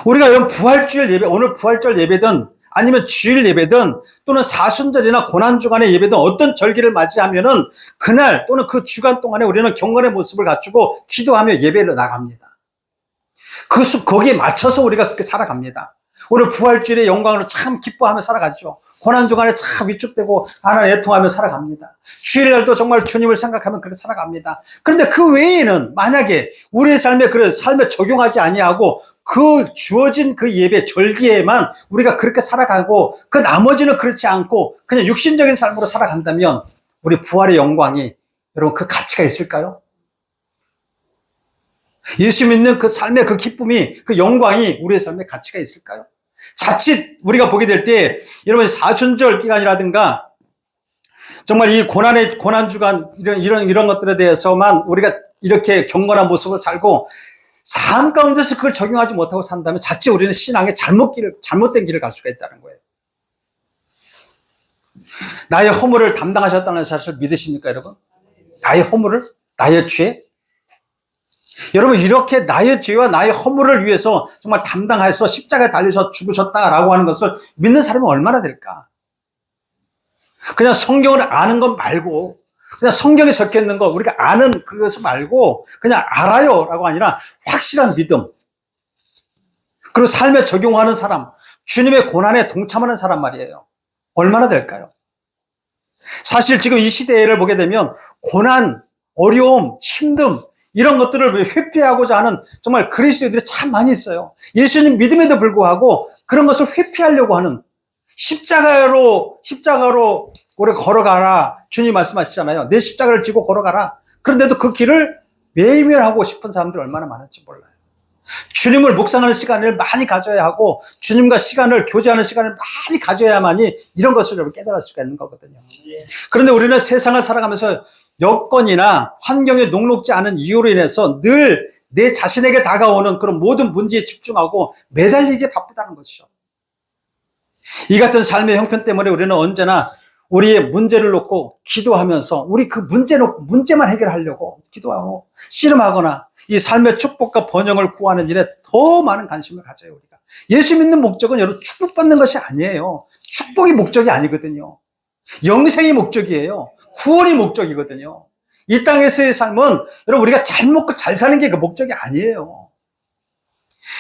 우리가 이런 부활주일 예배, 오늘 부활절 예배든 아니면 주일 예배든 또는 사순절이나 고난주간의 예배든 어떤 절기를 맞이하면은 그날 또는 그 주간 동안에 우리는 경건의 모습을 갖추고 기도하며 예배를 나갑니다. 거기에 맞춰서 우리가 그렇게 살아갑니다. 오늘 부활주일의 영광으로 참 기뻐하며 살아가죠. 고난주간에 참 위축되고 하나님 애통하며 살아갑니다. 주일날도 정말 주님을 생각하면 그렇게 살아갑니다. 그런데 그 외에는 만약에 우리의 삶에 적용하지 아니하고 그 주어진 그 예배 절기에만 우리가 그렇게 살아가고 그 나머지는 그렇지 않고 그냥 육신적인 삶으로 살아간다면 우리 부활의 영광이 여러분 그 가치가 있을까요? 예수 믿는 그 삶의 그 기쁨이 그 영광이 우리의 삶에 가치가 있을까요? 자칫 우리가 보게 될 때 여러분 사순절 기간이라든가 정말 이 고난 주간 이런 것들에 대해서만 우리가 이렇게 경건한 모습을 살고 삶 가운데서 그걸 적용하지 못하고 산다면 자칫 우리는 신앙의 잘못된 길을 갈 수가 있다는 거예요. 나의 허물을 담당하셨다는 사실을 믿으십니까, 여러분? 나의 허물을? 나의 죄? 여러분, 이렇게 나의 죄와 나의 허물을 위해서 정말 담당해서 십자가에 달려서 죽으셨다라고 하는 것을 믿는 사람이 얼마나 될까? 그냥 성경을 아는 것 말고, 그냥 성경에 적혀 있는 거, 우리가 아는 그것을 말고, 그냥 알아요 라고 아니라 확실한 믿음. 그리고 삶에 적용하는 사람, 주님의 고난에 동참하는 사람 말이에요. 얼마나 될까요? 사실 지금 이 시대를 보게 되면 고난, 어려움, 힘듦, 이런 것들을 회피하고자 하는 정말 그리스도인들이 참 많이 있어요. 예수님 믿음에도 불구하고 그런 것을 회피하려고 하는 십자가로 우리 걸어가라. 주님 말씀하시잖아요. 내 십자가를 지고 걸어가라. 그런데도 그 길을 외면하고 싶은 사람들이 얼마나 많은지 몰라요. 주님을 묵상하는 시간을 많이 가져야 하고 주님과 시간을 교제하는 시간을 많이 가져야만이 이런 것을 여러분 깨달을 수가 있는 거거든요. 그런데 우리는 세상을 살아가면서 여건이나 환경에 녹록지 않은 이유로 인해서 늘 내 자신에게 다가오는 그런 모든 문제에 집중하고 매달리기에 바쁘다는 것이죠. 이 같은 삶의 형편 때문에 우리는 언제나 우리의 문제를 놓고 기도하면서 우리 그 문제 놓고 문제만 해결하려고 기도하고 씨름하거나 이 삶의 축복과 번영을 구하는 일에 더 많은 관심을 가져요, 우리가. 예수 믿는 목적은 여러분 축복받는 것이 아니에요. 축복이 목적이 아니거든요. 영생이 목적이에요. 구원이 목적이거든요. 이 땅에서의 삶은 여러분 우리가 잘 먹고 잘 사는 게 그 목적이 아니에요.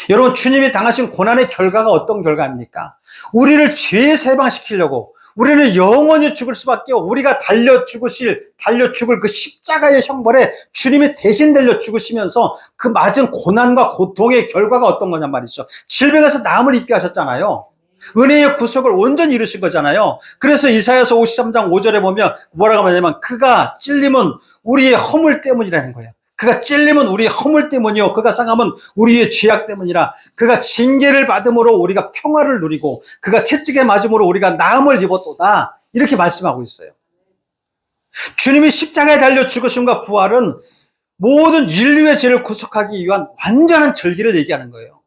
여러분 주님이 당하신 고난의 결과가 어떤 결과입니까? 우리를 죄에서 해방시키려고 우리는 영원히 죽을 수밖에 우리가 달려 죽을 그 십자가의 형벌에 주님이 대신 달려 죽으시면서 그 맞은 고난과 고통의 결과가 어떤 거냔 말이죠. 질병에서 나음을 입게 하셨잖아요. 은혜의 구속을 온전히 이루신 거잖아요. 그래서 이사야서 53장 5절에 보면 뭐라고 하냐면 그가 찔림은 우리의 허물 때문이라는 거예요. 그가 찔림은 우리의 허물 때문이요 그가 상함은 우리의 죄악 때문이라. 그가 징계를 받음으로 우리가 평화를 누리고 그가 채찍에 맞음으로 우리가 나음을 입었도다. 이렇게 말씀하고 있어요. 주님이 십자가에 달려 죽으심과 부활은 모든 인류의 죄를 구속하기 위한 완전한 절기를 얘기하는 거예요.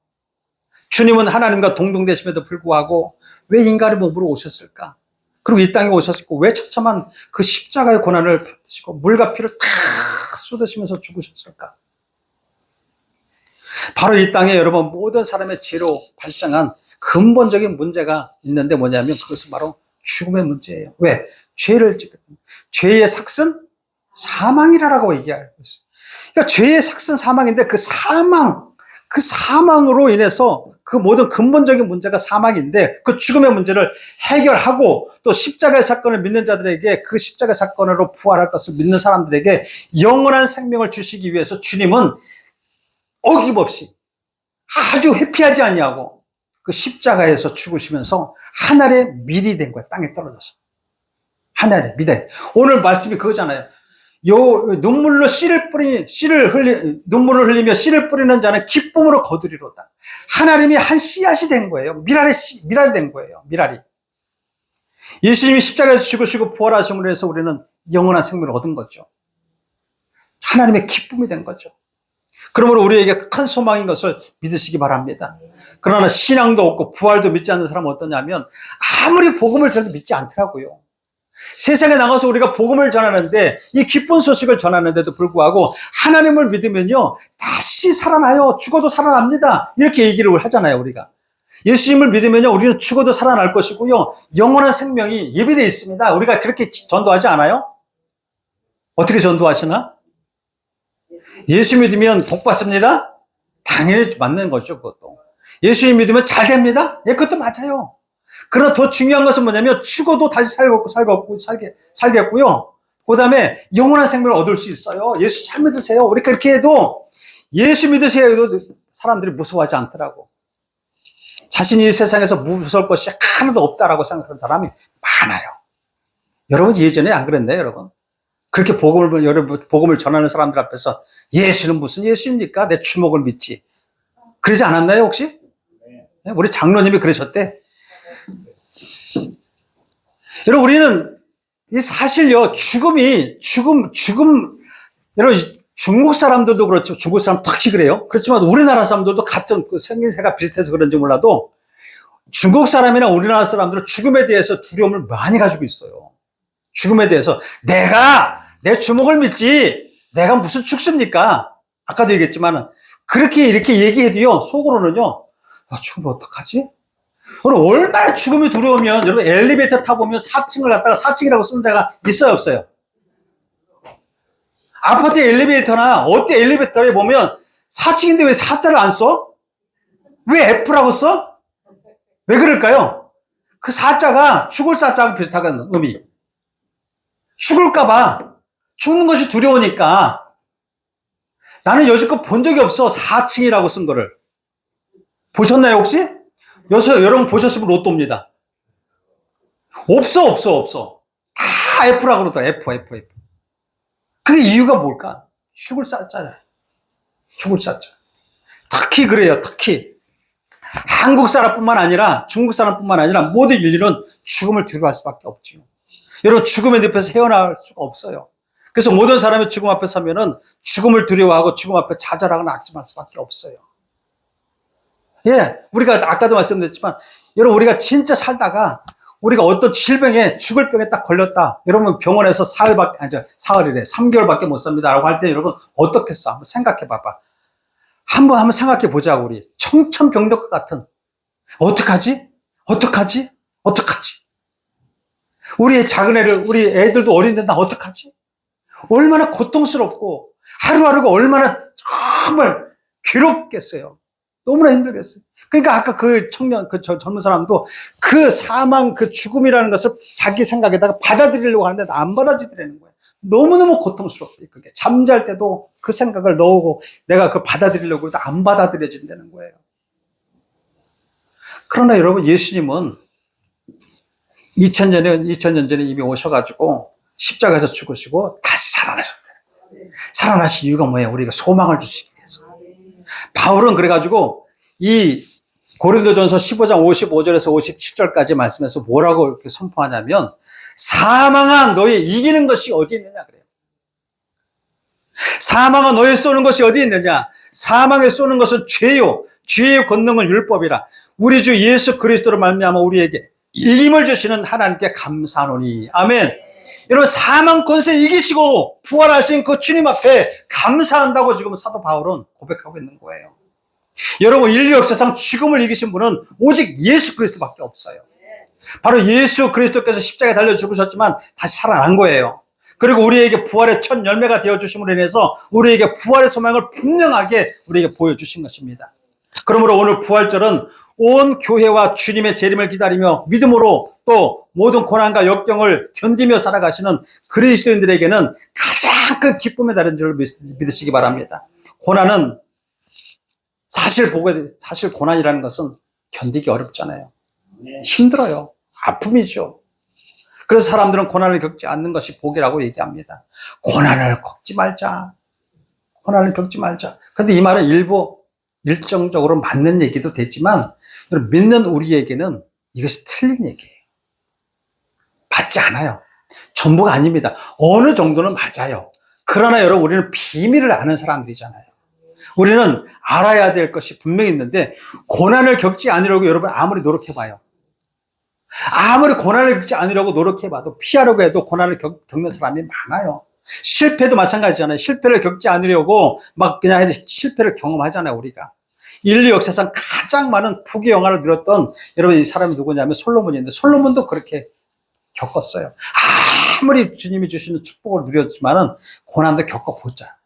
주님은 하나님과 동등되심에도 불구하고 왜 인간의 몸으로 오셨을까? 그리고 이 땅에 오셨고 왜 처참한 그 십자가의 고난을 받으시고 물과 피를 다 쏟으시면서 죽으셨을까? 바로 이 땅에 여러분 모든 사람의 죄로 발생한 근본적인 문제가 있는데 뭐냐면 그것은 바로 죽음의 문제예요. 왜? 죄의 삭은 사망이라고 얘기하고 있어요. 그러니까 죄의 삭은 사망인데 그 사망으로 인해서 그 모든 근본적인 문제가 사망인데 그 죽음의 문제를 해결하고 또 십자가의 사건을 믿는 자들에게 그 십자가의 사건으로 부활할 것을 믿는 사람들에게 영원한 생명을 주시기 위해서 주님은 어김없이 아주 회피하지 아니하고 그 십자가에서 죽으시면서 하늘의 밀이 된 거예요. 땅에 떨어져서. 하늘의 밀이. 오늘 말씀이 그거잖아요. 눈물로 눈물을 흘리며 씨를 뿌리는 자는 기쁨으로 거두리로다. 하나님이 한 씨앗이 된 거예요. 미랄이 된 거예요. 미랄이. 예수님이 십자가에서 죽으시고 부활하심으로 해서 우리는 영원한 생명을 얻은 거죠. 하나님의 기쁨이 된 거죠. 그러므로 우리에게 큰 소망인 것을 믿으시기 바랍니다. 그러나 신앙도 없고 부활도 믿지 않는 사람은 어떠냐면 아무리 복음을 전해도 믿지 않더라고요. 세상에 나가서 우리가 복음을 전하는데 이 기쁜 소식을 전하는데도 불구하고 하나님을 믿으면요 다시 살아나요. 죽어도 살아납니다. 이렇게 얘기를 하잖아요. 우리가 예수님을 믿으면요 우리는 죽어도 살아날 것이고요 영원한 생명이 예비되어 있습니다. 우리가 그렇게 전도하지 않아요? 어떻게 전도하시나? 예수 믿으면 복 받습니다. 당연히 맞는 거죠. 그것도 예수님 믿으면 잘 됩니다. 예, 그것도 맞아요. 그러나 더 중요한 것은 뭐냐면 죽어도 다시 살겠고요. 그 다음에 영원한 생명을 얻을 수 있어요. 예수 잘 믿으세요. 우리 그렇게 해도 예수 믿으세요 해도 사람들이 무서워하지 않더라고. 자신이 이 세상에서 무서울 것이 하나도 없다라고 생각하는 사람이 많아요. 여러분 예전에 안 그랬나요, 여러분? 그렇게 복음을 전하는 사람들 앞에서 예수는 무슨 예수입니까? 내 주먹을 믿지. 그러지 않았나요, 혹시? 우리 장로님이 그러셨대. 여러분, 우리는 이 사실요, 여러분, 중국 사람들도 그렇죠. 중국 사람 특히 그래요. 그렇지만 우리나라 사람들도 같은 생김새가 비슷해서 그런지 몰라도 중국 사람이나 우리나라 사람들은 죽음에 대해서 두려움을 많이 가지고 있어요. 죽음에 대해서 내 주먹을 믿지 내가 무슨 죽습니까? 아까도 얘기했지만 이렇게 얘기해도요 속으로는요 죽으면 어떡하지? 오늘 얼마나 죽음이 두려우면 여러분 엘리베이터 타보면 4층을 갖다가 4층이라고 쓴 데가 있어요 없어요? 아파트 엘리베이터나 어디 엘리베이터에 보면 4층인데 왜 4자를 안 써? 왜 F라고 써? 왜 그럴까요? 그 4자가 죽을 4자하고 비슷하거든 의미. 죽을까봐 죽는 것이 두려우니까. 나는 여지껏 본 적이 없어 4층이라고 쓴 거를. 보셨나요 혹시? 여러분 보셨으면 로또입니다. 없어. 다 F라고 그러더라. F. 그 이유가 뭘까? 죽을 사자잖아요. 죽을 사자. 특히 그래요. 특히 한국 사람뿐만 아니라 중국 사람뿐만 아니라 모든 인류는 죽음을 두려워할 수밖에 없죠. 여러분 죽음의 늪에서 헤어나올 수가 없어요. 그래서 모든 사람이 죽음 앞에 서면은 죽음을 두려워하고 죽음 앞에 좌절하고 낙심할 수밖에 없어요. 예, 우리가 아까도 말씀드렸지만 여러분 우리가 진짜 살다가 우리가 어떤 질병에 죽을 병에 딱 걸렸다. 여러분 병원에서 사흘이래 3개월밖에 못 삽니다라고 할 때 여러분 어떻겠어? 한번 생각해 봐봐. 한번 생각해 보자고 우리 청천벽력과 같은 어떡하지? 우리의 작은 우리 애들도 어린데 나 어떡하지? 얼마나 고통스럽고 하루하루가 얼마나 정말 괴롭겠어요. 너무나 힘들겠어요. 그러니까 아까 그 젊은 사람도 그 사망, 그 죽음이라는 것을 자기 생각에다가 받아들이려고 하는데 안 받아들이는 거예요. 너무너무 고통스럽대, 그게. 잠잘 때도 그 생각을 넣고 내가 그 받아들이려고 해도 안 받아들여진다는 거예요. 그러나 여러분, 예수님은 2000년 전에 이미 오셔가지고 십자가에서 죽으시고 다시 살아나셨대요. 살아나신 이유가 뭐예요? 우리가 소망을 주시기 위해서. 바울은 그래가지고 이 고린도전서 15장 55절에서 57절까지 말씀에서 뭐라고 이렇게 선포하냐면 사망아 너희 이기는 것이 어디 있느냐 그래요. 사망아 너희 쏘는 것이 어디 있느냐. 사망에 쏘는 것은 죄요. 죄의 권능은 율법이라. 우리 주 예수 그리스도로 말미암아 우리에게 이김을 주시는 하나님께 감사하노니. 아멘. 여러분 사망 권세 이기시고 부활하신 그 주님 앞에 감사한다고 지금 사도 바울은 고백하고 있는 거예요. 여러분 인류 역사상 죽음을 이기신 분은 오직 예수 그리스도밖에 없어요. 바로 예수 그리스도께서 십자가에 달려 죽으셨지만 다시 살아난 거예요. 그리고 우리에게 부활의 첫 열매가 되어주심으로 인해서 우리에게 부활의 소망을 분명하게 우리에게 보여주신 것입니다. 그러므로 오늘 부활절은 온 교회와 주님의 재림을 기다리며 믿음으로 또 모든 고난과 역경을 견디며 살아가시는 그리스도인들에게는 가장 큰 기쁨의 달인 줄 믿으시기 바랍니다. 고난은 사실 고난이라는 것은 견디기 어렵잖아요. 힘들어요. 아픔이죠. 그래서 사람들은 고난을 겪지 않는 것이 복이라고 얘기합니다. 고난을 겪지 말자. 그런데 이 말은 일정적으로 맞는 얘기도 되지만 믿는 우리에게는 이것이 틀린 얘기예요. 맞지 않아요. 전부가 아닙니다. 어느 정도는 맞아요. 그러나 여러분 우리는 비밀을 아는 사람들이잖아요. 우리는 알아야 될 것이 분명히 있는데 고난을 겪지 않으려고 여러분 아무리 노력해봐요. 아무리 고난을 겪지 않으려고 노력해봐도 피하려고 해도 고난을 겪는 사람이 많아요. 실패도 마찬가지잖아요. 실패를 겪지 않으려고 막 그냥 실패를 경험하잖아요, 우리가. 인류 역사상 가장 많은 부귀 영화를 누렸던 여러분 이 사람이 누구냐면 솔로몬인데 솔로몬도 그렇게 겪었어요. 아무리 주님이 주시는 축복을 누렸지만은 고난도 겪어보자.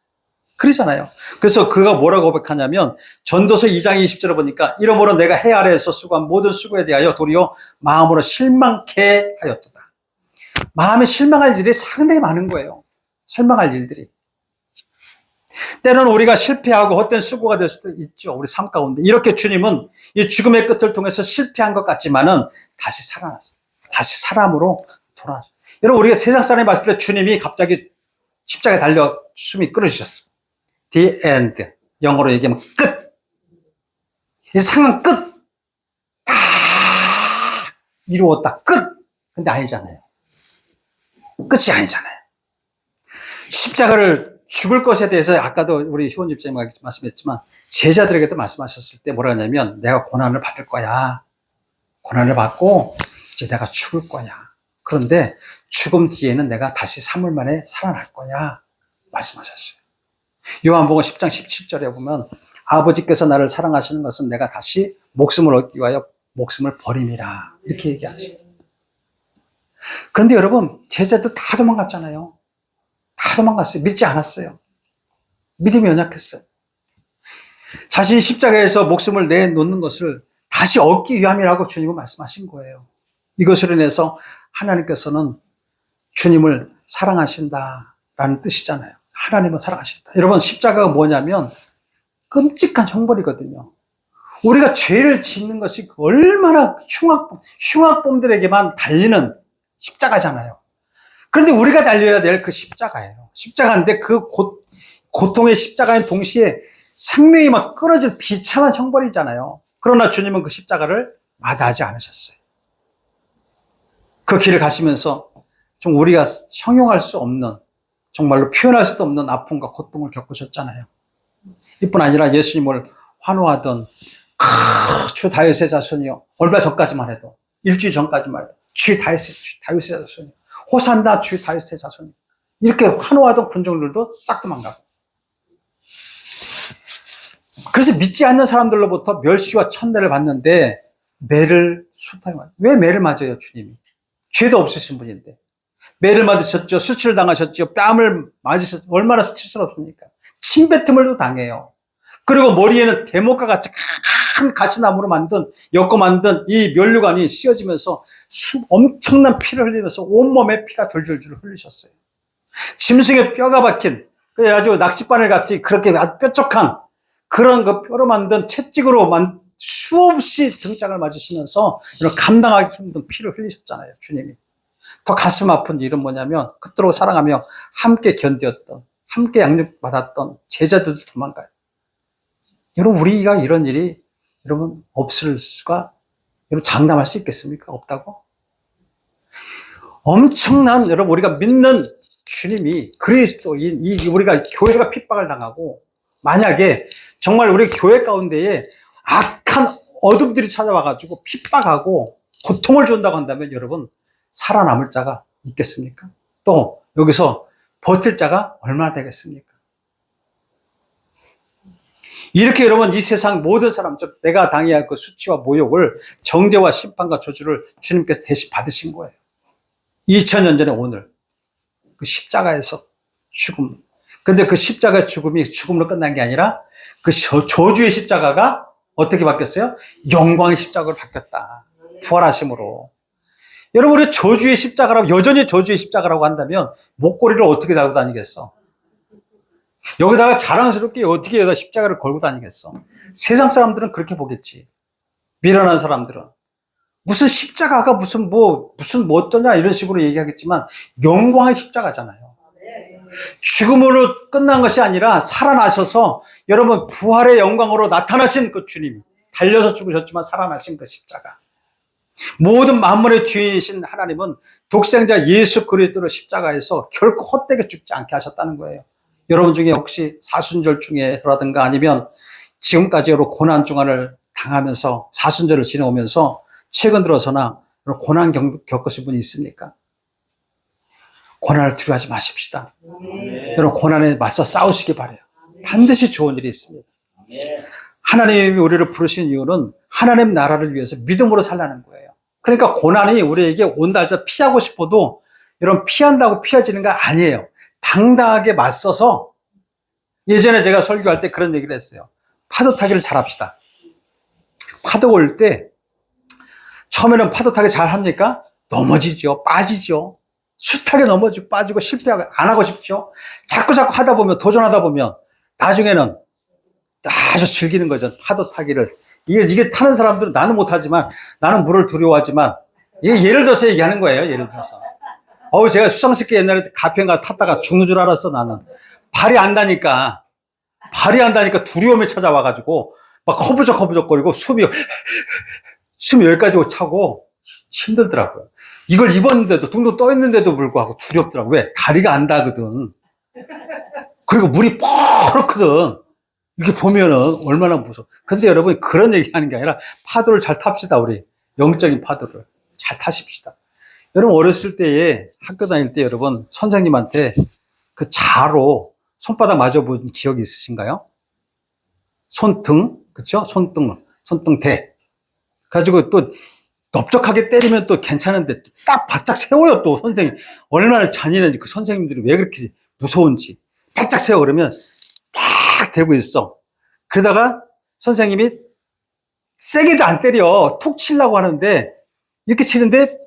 그러잖아요. 그래서 그가 뭐라고 고백하냐면 전도서 2장 20절에 보니까 이러므로 내가 해 아래에서 수고한 모든 수고에 대하여 도리어 마음으로 실망케 하였도다. 마음에 실망할 일이 상당히 많은 거예요. 실망할 일들이. 때로는 우리가 실패하고 헛된 수고가 될 수도 있죠. 우리 삶 가운데. 이렇게 주님은 이 죽음의 끝을 통해서 실패한 것 같지만은 다시 살아났어요. 다시 사람으로 돌아왔어요. 여러분, 우리가 세상 사람이 봤을 때 주님이 갑자기 십자가에 달려 숨이 끊어지셨어요. The end. 영어로 얘기하면 끝. 이 상황 끝. 다 이루었다. 끝. 근데 아니잖아요. 끝이 아니잖아요. 십자가를 죽을 것에 대해서 아까도 우리 효원 집사님이 말씀했지만 제자들에게도 말씀하셨을 때 뭐라 하냐면 내가 고난을 받을 거야. 고난을 받고 이제 내가 죽을 거야. 그런데 죽음 뒤에는 내가 다시 3일 만에 살아날 거야. 말씀하셨어요. 요한복음 10장 17절에 보면 아버지께서 나를 사랑하시는 것은 내가 다시 목숨을 얻기 위하여 목숨을 버림이라. 이렇게 얘기하죠. 그런데 여러분, 제자들 다 도망갔잖아요. 다 도망갔어요. 믿지 않았어요. 믿음이 연약했어요. 자신이 십자가에서 목숨을 내놓는 것을 다시 얻기 위함이라고 주님은 말씀하신 거예요. 이것으로 인해서 하나님께서는 주님을 사랑하신다라는 뜻이잖아요. 하나님은 사랑하신다. 여러분, 십자가가 뭐냐면 끔찍한 형벌이거든요. 우리가 죄를 짓는 것이 얼마나 흉악범들에게만 달리는 십자가잖아요. 그런데 우리가 달려야 될 그 십자가예요. 십자가인데 그 고통의 십자가인 동시에 생명이 막 끊어질 비참한 형벌이잖아요. 그러나 주님은 그 십자가를 마다하지 않으셨어요. 그 길을 가시면서 좀 우리가 형용할 수 없는, 정말로 표현할 수도 없는 아픔과 고통을 겪으셨잖아요. 이뿐 아니라 예수님을 환호하던 주 다윗의 자손이요. 얼마 전까지만 해도, 일주일 전까지만 해도 주 다윗의 자손이요. 호산나 주 다윗의 자손이요. 이렇게 환호하던 군종들도 싹 도망가고. 그래서 믿지 않는 사람들로부터 멸시와 천대를 받는데 매를 숱하게 맞아요. 왜 매를 맞아요, 주님이? 죄도 없으신 분인데. 매를 맞으셨죠. 수치를 당하셨죠. 뺨을 맞으셨죠. 얼마나 수치스럽습니까? 침뱉음을 당해요. 그리고 머리에는 대목과 같이 큰 가시나무로 엮어 만든 이 면류관이 씌워지면서 엄청난 피를 흘리면서 온몸에 피가 줄줄줄 흘리셨어요. 짐승의 뼈가 박힌, 아주 낚싯바늘 같이 그렇게 아주 뾰족한 그런 그 뼈로 만든 채찍으로 수없이 등짝을 맞으시면서 이런 감당하기 힘든 피를 흘리셨잖아요, 주님이. 더 가슴 아픈 일은 뭐냐면 그토록 사랑하며 함께 견디었던, 함께 양육받았던 제자들도 도망가요. 여러분, 우리가 이런 일이 여러분 없을 수가, 여러분 장담할 수 있겠습니까? 없다고? 엄청난, 여러분 우리가 믿는 주님이 그리스도인, 우리가 교회가 핍박을 당하고 만약에 정말 우리 교회 가운데에 악한 어둠들이 찾아와가지고 핍박하고 고통을 준다고 한다면 여러분 살아남을 자가 있겠습니까? 또 여기서 버틸 자가 얼마나 되겠습니까? 이렇게 여러분 이 세상 모든 사람, 즉 내가 당해야 할 그 수치와 모욕을, 정죄와 심판과 저주를 주님께서 대신 받으신 거예요. 2000년 전에 오늘 그 십자가에서 죽음. 근데 그 십자가의 죽음이 죽음으로 끝난 게 아니라 그 저주의 십자가가 어떻게 바뀌었어요? 영광의 십자가로 바뀌었다. 부활하심으로. 여러분, 우리 저주의 십자가라고, 여전히 저주의 십자가라고 한다면 목걸이를 어떻게 달고 다니겠어? 여기다가 자랑스럽게 어떻게 여기다 십자가를 걸고 다니겠어? 세상 사람들은 그렇게 보겠지. 미련한 사람들은. 무슨 십자가가 무슨 어떠냐 이런 식으로 얘기하겠지만 영광의 십자가잖아요. 죽음으로 끝난 것이 아니라 살아나셔서 여러분 부활의 영광으로 나타나신 그 주님, 달려서 죽으셨지만 살아나신 그 십자가. 모든 만물의 주이신 하나님은 독생자 예수 그리스도를 십자가에서 결코 헛되게 죽지 않게 하셨다는 거예요. 여러분 중에 혹시 사순절 중에라든가 아니면 지금까지 여러 고난 중간을 당하면서 사순절을 지내오면서 최근 들어서나 고난 겪으신 분이 있습니까? 고난을 두려워하지 마십시다. 여러분 고난에 맞서 싸우시기 바라요. 반드시 좋은 일이 있습니다. 하나님이 우리를 부르신 이유는 하나님 나라를 위해서 믿음으로 살라는 거예요. 그러니까 고난이 우리에게 온다 할지라도 피하고 싶어도 여러분 피한다고 피해지는 거 아니에요. 당당하게 맞서서, 예전에 제가 설교할 때 그런 얘기를 했어요. 파도 타기를 잘합시다. 파도가 올 때 처음에는 파도 타기 잘 합니까? 넘어지죠. 빠지죠. 숱하게 넘어지고 빠지고 실패하고 안 하고 싶죠. 자꾸 하다 보면, 도전하다 보면 나중에는 아주 즐기는 거죠. 파도 타기를. 이게 타는 사람들은 나는 못하지만 나는 물을 두려워하지만 이게 예를 들어서 얘기하는 거예요. 예를 들어서. 제가 수상스키 옛날에 가평가 탔다가 죽는 줄 알았어, 나는. 발이 안 닿으니까 두려움이 찾아와가지고 막 허부적허부적거리고 숨이 여기까지 차고 힘들더라고요. 이걸 입었는데도 둥둥 떠 있는데도 불구하고 두렵더라고요. 왜? 다리가 안 닿거든. 그리고 물이 뻐렇거든. 이렇게 보면은 얼마나 무서워. 근데 여러분, 그런 얘기 하는 게 아니라 파도를 잘 탑시다, 우리. 영적인 파도를. 잘 타십시다. 여러분, 어렸을 때에 학교 다닐 때 여러분, 선생님한테 그 자로 손바닥 맞아본 기억이 있으신가요? 손등, 그쵸? 손등대. 가지고 또 넓적하게 때리면 또 괜찮은데 딱 바짝 세워요, 또 선생님. 얼마나 잔인한지, 그 선생님들이 왜 그렇게 무서운지. 바짝 세워 그러면 딱 대고 있어. 그러다가 선생님이 세게도 안 때려. 톡 치려고 하는데 이렇게 치는데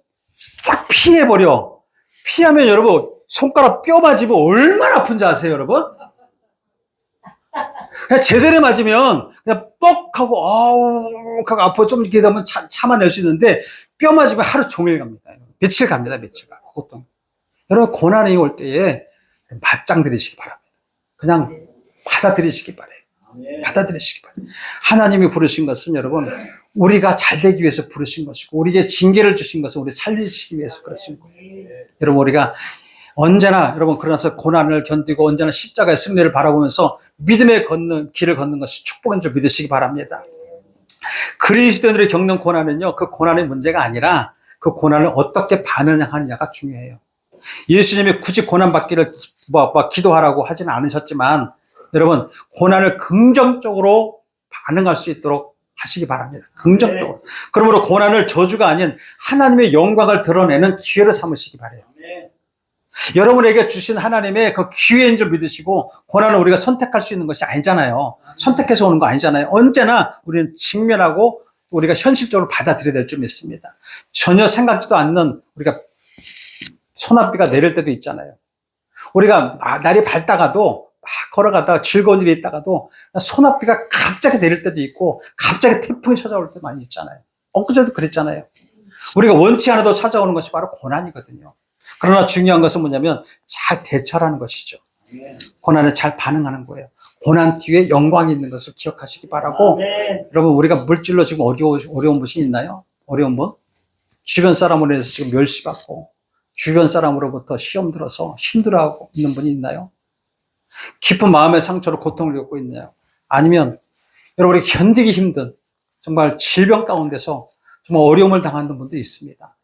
싹 피해버려. 피하면 여러분 손가락 뼈 맞으면 얼마나 아픈지 아세요, 여러분? 그냥 제대로 맞으면 그냥 뻑 하고 아우 하고 아파 좀 이렇게 되면 참아낼 수 있는데 뼈 맞으면 하루 종일 갑니다. 며칠 갑니다. 며칠 가. 고통. 여러분 고난이 올 때에 맞짱 들이시기 바랍니다. 그냥 받아들이시기 바래요. 받아들이시기 바래요. 하나님이 부르신 것은 여러분 우리가 잘 되기 위해서 부르신 것이고 우리에게 징계를 주신 것은 우리 살리시기 위해서 그러신 거예요. 여러분 우리가 언제나 여러분 그러나서 고난을 견디고 언제나 십자가의 승리를 바라보면서 믿음의 길을 걷는 것이 축복인 줄 믿으시기 바랍니다. 그리스도인들이 겪는 고난은요, 그 고난의 문제가 아니라 그 고난을 어떻게 반응하느냐가 중요해요. 예수님이 굳이 고난 받기를 기도하라고 하지는 않으셨지만 여러분 고난을 긍정적으로 반응할 수 있도록 하시기 바랍니다. 긍정적으로. 그러므로 고난을 저주가 아닌 하나님의 영광을 드러내는 기회로 삼으시기 바라요. 여러분에게 주신 하나님의 그 기회인 줄 믿으시고 고난을 우리가 선택할 수 있는 것이 아니잖아요. 선택해서 오는 거 아니잖아요. 언제나 우리는 직면하고 우리가 현실적으로 받아들여야 될 줄 믿습니다. 전혀 생각지도 않는 우리가 소나비가 내릴 때도 있잖아요. 우리가 날이 밝다가도 막 걸어가다가 즐거운 일이 있다가도 소나비가 갑자기 내릴 때도 있고 갑자기 태풍이 찾아올 때도 많이 있잖아요. 엊그제도 그랬잖아요. 우리가 원치 않아도 찾아오는 것이 바로 고난이거든요. 그러나 중요한 것은 뭐냐면 잘 대처하는 것이죠. 고난에 잘 반응하는 거예요. 고난 뒤에 영광이 있는 것을 기억하시기 바라고. 여러분 우리가 물질로 지금 어려운 분이 있나요? 어려운 분? 주변 사람으로 해서 지금 멸시받고 주변 사람으로부터 시험 들어서 힘들어하고 있는 분이 있나요? 깊은 마음의 상처로 고통을 겪고 있나요? 아니면 여러분 우리 견디기 힘든 정말 질병 가운데서 정말 어려움을 당하는 분도 있습니다.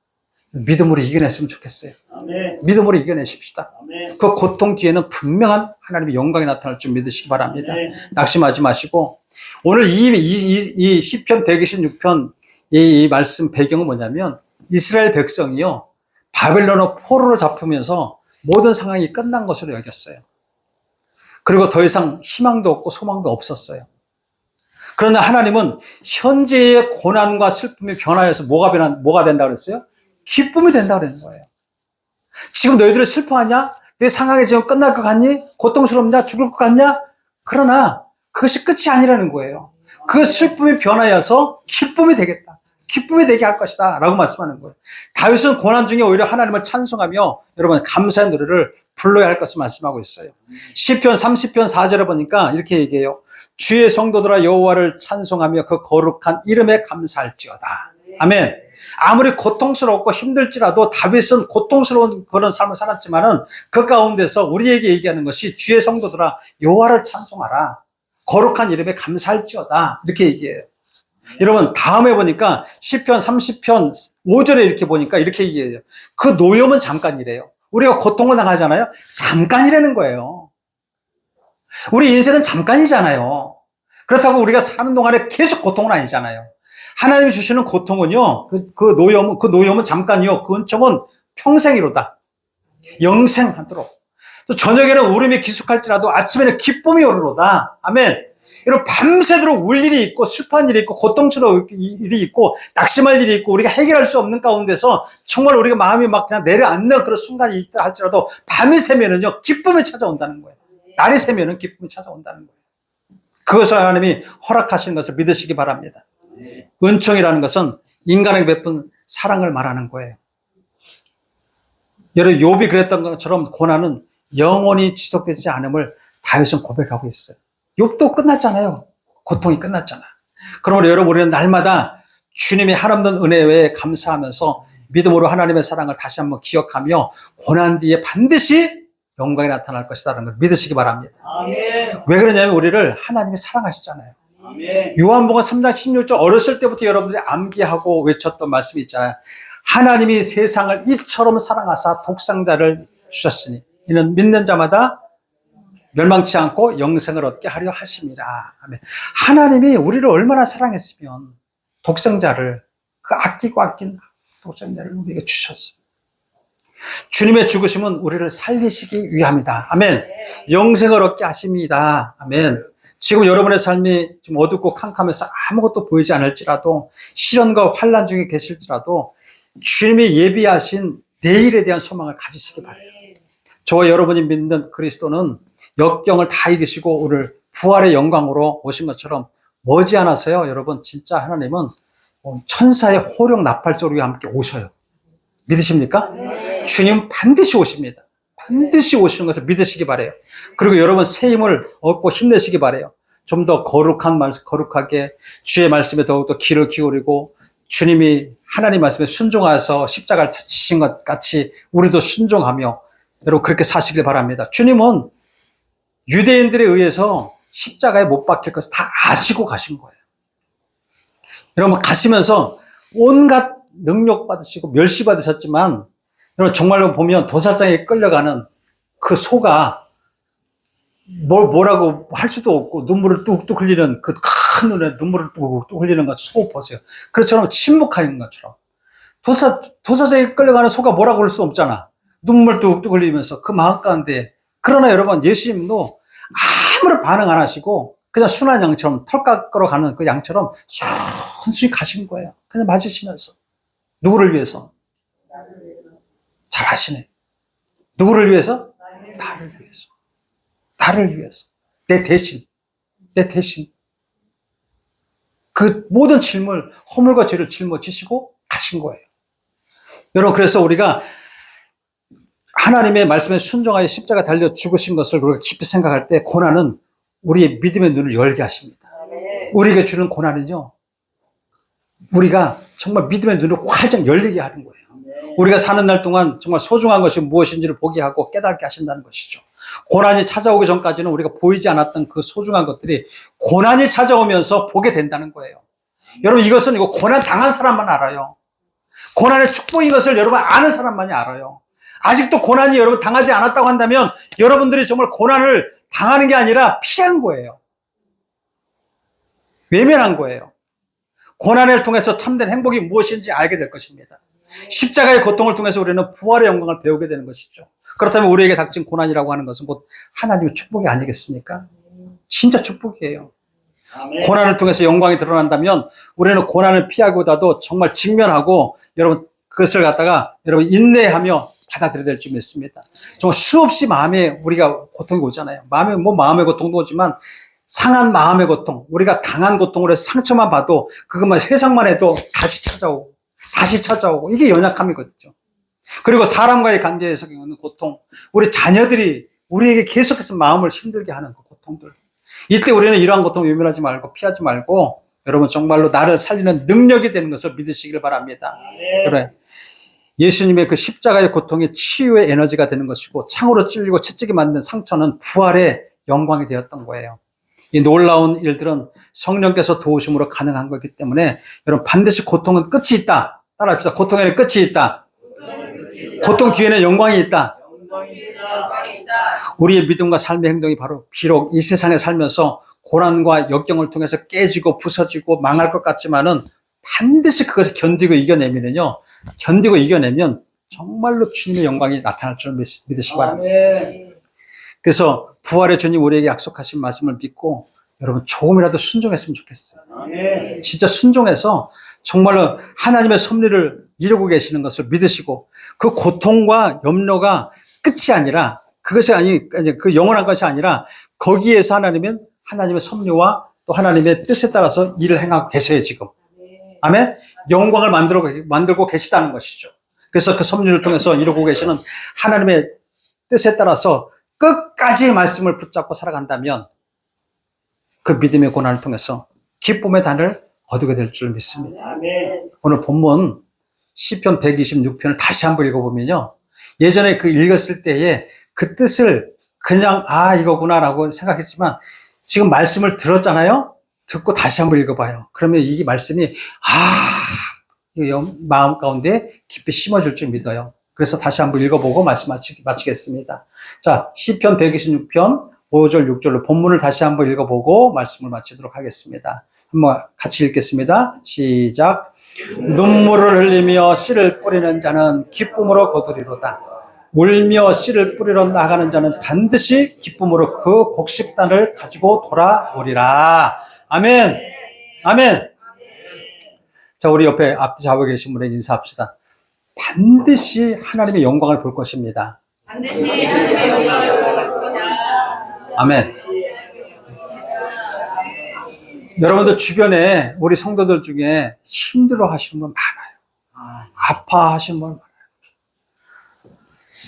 믿음으로 이겨냈으면 좋겠어요. 아멘. 믿음으로 이겨내십시다. 아멘. 그 고통 뒤에는 분명한 하나님의 영광이 나타날 줄 믿으시기 바랍니다. 아멘. 낙심하지 마시고 오늘 이 시편 126편 이 말씀 배경은 뭐냐면 이스라엘 백성이요 바벨론어 포로로 잡히면서 모든 상황이 끝난 것으로 여겼어요. 그리고 더 이상 희망도 없고 소망도 없었어요. 그러나 하나님은 현재의 고난과 슬픔이 변화해서 뭐가 된다고 그랬어요? 기쁨이 된다고 그러는 거예요. 지금 너희들은 슬퍼하냐? 내 상황이 지금 끝날 것 같니? 고통스럽냐? 죽을 것 같냐? 그러나 그것이 끝이 아니라는 거예요. 그 슬픔이 변화해서 기쁨이 되겠다. 기쁨이 되게 할 것이다. 라고 말씀하는 거예요. 다윗은 고난 중에 오히려 하나님을 찬송하며 여러분 감사의 노래를 불러야 할 것을 말씀하고 있어요. 시편 30편 4절에 보니까 이렇게 얘기해요. 주의 성도들아 여호와를 찬송하며 그 거룩한 이름에 감사할지어다. 아멘. 아무리 고통스럽고 힘들지라도 다윗은 고통스러운 그런 삶을 살았지만은 그 가운데서 우리에게 얘기하는 것이 주의 성도들아 여호와를 찬송하라. 거룩한 이름에 감사할지어다. 이렇게 얘기해요. 여러분 다음에 보니까 시편 30편 5절에 이렇게 보니까 이렇게 얘기해요. 그 노염은 잠깐이래요. 우리가 고통을 당하잖아요. 잠깐이라는 거예요. 우리 인생은 잠깐이잖아요. 그렇다고 우리가 사는 동안에 계속 고통은 아니잖아요. 하나님이 주시는 고통은요, 그 노염은 잠깐이요. 그 은총은 평생이로다. 영생하도록. 또 저녁에는 울음이 기숙할지라도 아침에는 기쁨이 오르로다. 아멘. 여러분, 밤새도록 울 일이 있고, 슬퍼한 일이 있고, 고통스러운 일이 있고, 낙심할 일이 있고, 우리가 해결할 수 없는 가운데서 정말 우리가 마음이 막 그냥 내려앉는 그런 순간이 있다 할지라도 밤이 새면은요, 기쁨이 찾아온다는 거예요. 날이 새면은 기쁨이 찾아온다는 거예요. 그것을 하나님이 허락하시는 것을 믿으시기 바랍니다. 은총이라는 것은 인간에게 베푼 사랑을 말하는 거예요. 여러분, 욥이 그랬던 것처럼 고난은 영원히 지속되지 않음을 다윗은 고백하고 있어요. 욥도 끝났잖아요. 고통이 끝났잖아. 그러므로 여러분, 우리는 날마다 주님의 한없는 은혜 외에 감사하면서 믿음으로 하나님의 사랑을 다시 한번 기억하며 고난 뒤에 반드시 영광이 나타날 것이라는 걸 믿으시기 바랍니다. 아멘. 왜 그러냐면 우리를 하나님이 사랑하시잖아요. 아멘. 요한복음 3장 16절 어렸을 때부터 여러분들이 암기하고 외쳤던 말씀이 있잖아요. 하나님이 세상을 이처럼 사랑하사 독생자를 주셨으니 이는 믿는 자마다 멸망치 않고 영생을 얻게 하려 하심이라. 아멘. 하나님이 우리를 얼마나 사랑했으면 독생자를, 그 아끼고 아낀 독생자를 우리에게 주셨어요. 주님의 죽으심은 우리를 살리시기 위함이다. 아멘. 영생을 얻게 하십니다. 아멘. 지금 여러분의 삶이 좀 어둡고 캄캄해서 아무것도 보이지 않을지라도, 시련과 환난 중에 계실지라도 주님이 예비하신 내일에 대한 소망을 가지시기 바라요. 저와 여러분이 믿는 그리스도는 역경을 다 이기시고 오늘 부활의 영광으로 오신 것처럼 머지않아서요, 여러분, 진짜 하나님은 천사의 호령 나팔 소리와 함께 오셔요. 믿으십니까? 주님 반드시 오십니다. 반드시 오시는 것을 믿으시기 바라요. 그리고 여러분 새 힘을 얻고 힘내시기 바라요. 좀 더 거룩하게 주의 말씀에 더욱더 귀를 기울이고 주님이 하나님 말씀에 순종하여서 십자가를 지신 것 같이 우리도 순종하며 여러분 그렇게 사시길 바랍니다. 주님은 유대인들에 의해서 십자가에 못 박힐 것을 다 아시고 가신 거예요. 여러분 가시면서 온갖 능력 받으시고 멸시 받으셨지만 여러분 정말로 보면 도살장에 끌려가는 그 소가 뭐라고 할 수도 없고 눈물을 뚝뚝 흘리는 그 큰 눈에 눈물을 뚝뚝 흘리는 것 소 보세요. 그렇처럼 침묵하는 것처럼 도살장에 끌려가는 소가 뭐라고 그럴 수 없잖아. 눈물 뚝뚝 흘리면서 그 마음 가운데. 그러나 여러분 예수님도 아무런 반응 안 하시고 그냥 순한 양처럼 털 깎으러 가는 그 양처럼 순순히 가신 거예요. 그냥 맞으시면서. 누구를 위해서? 잘 아시네. 누구를 위해서? 나를 위해서. 나를 위해서. 내 대신. 그 모든 짐을, 허물과 죄를 짊어지시고 가신 거예요. 여러분, 그래서 우리가 하나님의 말씀에 순종하여 십자가 달려 죽으신 것을 우리가 깊이 생각할 때 고난은 우리의 믿음의 눈을 열게 하십니다. 우리에게 주는 고난은요, 우리가 정말 믿음의 눈을 활짝 열리게 하는 거예요. 우리가 사는 날 동안 정말 소중한 것이 무엇인지를 보게 하고 깨닫게 하신다는 것이죠. 고난이 찾아오기 전까지는 우리가 보이지 않았던 그 소중한 것들이 고난이 찾아오면서 보게 된다는 거예요. 여러분 이것은 이거 고난 당한 사람만 알아요. 고난의 축복인 것을 여러분 아는 사람만이 알아요. 아직도 고난이 여러분 당하지 않았다고 한다면 여러분들이 정말 고난을 당하는 게 아니라 피한 거예요. 외면한 거예요. 고난을 통해서 참된 행복이 무엇인지 알게 될 것입니다. 십자가의 고통을 통해서 우리는 부활의 영광을 배우게 되는 것이죠. 그렇다면 우리에게 닥친 고난이라고 하는 것은 곧 하나님의 축복이 아니겠습니까? 진짜 축복이에요. 아멘. 고난을 통해서 영광이 드러난다면 우리는 고난을 피하기보다도 정말 직면하고 여러분 그것을 갖다가 여러분 인내하며 받아들여야 될 줄 믿습니다. 정말 수없이 마음에 우리가 고통이 오잖아요. 마음의 고통도 오지만 상한 마음의 고통, 우리가 당한 고통으로 해서 상처만 봐도 그것만 회상만 해도 다시 찾아오고 이게 연약함이거든요. 그리고 사람과의 관계에서 겪는 고통, 우리 자녀들이 우리에게 계속해서 마음을 힘들게 하는 그 고통들. 이때 우리는 이러한 고통 외면하지 말고 피하지 말고 여러분 정말로 나를 살리는 능력이 되는 것을 믿으시길 바랍니다. 그래. 예수님의 그 십자가의 고통이 치유의 에너지가 되는 것이고 창으로 찔리고 채찍이 맞는 상처는 부활의 영광이 되었던 거예요. 이 놀라운 일들은 성령께서 도우심으로 가능한 거기 때문에 여러분 반드시 고통은 끝이 있다. 따라합시다. 고통에는 끝이 있다. 고통 뒤에는 영광이 있다. 우리의 믿음과 삶의 행동이 바로 비록 이 세상에 살면서 고난과 역경을 통해서 깨지고 부서지고 망할 것 같지만은 반드시 그것을 견디고 이겨내면 정말로 주님의 영광이 나타날 줄 믿으시기 바랍니다. 그래서 부활의 주님 우리에게 약속하신 말씀을 믿고 여러분 조금이라도 순종했으면 좋겠어요. 진짜 순종해서 정말로 하나님의 섭리를 이루고 계시는 것을 믿으시고 그 고통과 염려가 끝이 아니라 그 영원한 것이 아니라 거기에서 하나님의 섭리와 또 하나님의 뜻에 따라서 일을 행하고 계세요, 지금. 아멘? 영광을 만들고 계시다는 것이죠. 그래서 그 섭리를 통해서 이루고 계시는 하나님의 뜻에 따라서 끝까지 말씀을 붙잡고 살아간다면 그 믿음의 고난을 통해서 기쁨의 단을 거두게 될 줄 믿습니다. 오늘 본문 시편 126편을 다시 한번 읽어보면요. 예전에 그 읽었을 때에 그 뜻을 그냥 이거구나라고 생각했지만 지금 말씀을 들었잖아요. 듣고 다시 한번 읽어봐요. 그러면 이 말씀이 마음 가운데 깊이 심어질 줄 믿어요. 그래서 다시 한번 읽어보고 말씀 마치겠습니다. 자, 시편 126편 5절 6절로 본문을 다시 한번 읽어보고 말씀을 마치도록 하겠습니다. 한번 같이 읽겠습니다. 시작. 눈물을 흘리며 씨를 뿌리는 자는 기쁨으로 거두리로다. 울며 씨를 뿌리러 나가는 자는 반드시 기쁨으로 그 곡식단을 가지고 돌아오리라. 아멘. 아멘. 자, 우리 옆에 앞뒤 좌우에 계신 분에게 인사합시다. 반드시 하나님의 영광을 볼 것입니다. 반드시 하나님의 영광을 볼 것입니다. 아멘. 여러분들 주변에 우리 성도들 중에 힘들어 하시는 분 많아요. 아파하시는 분 많아요.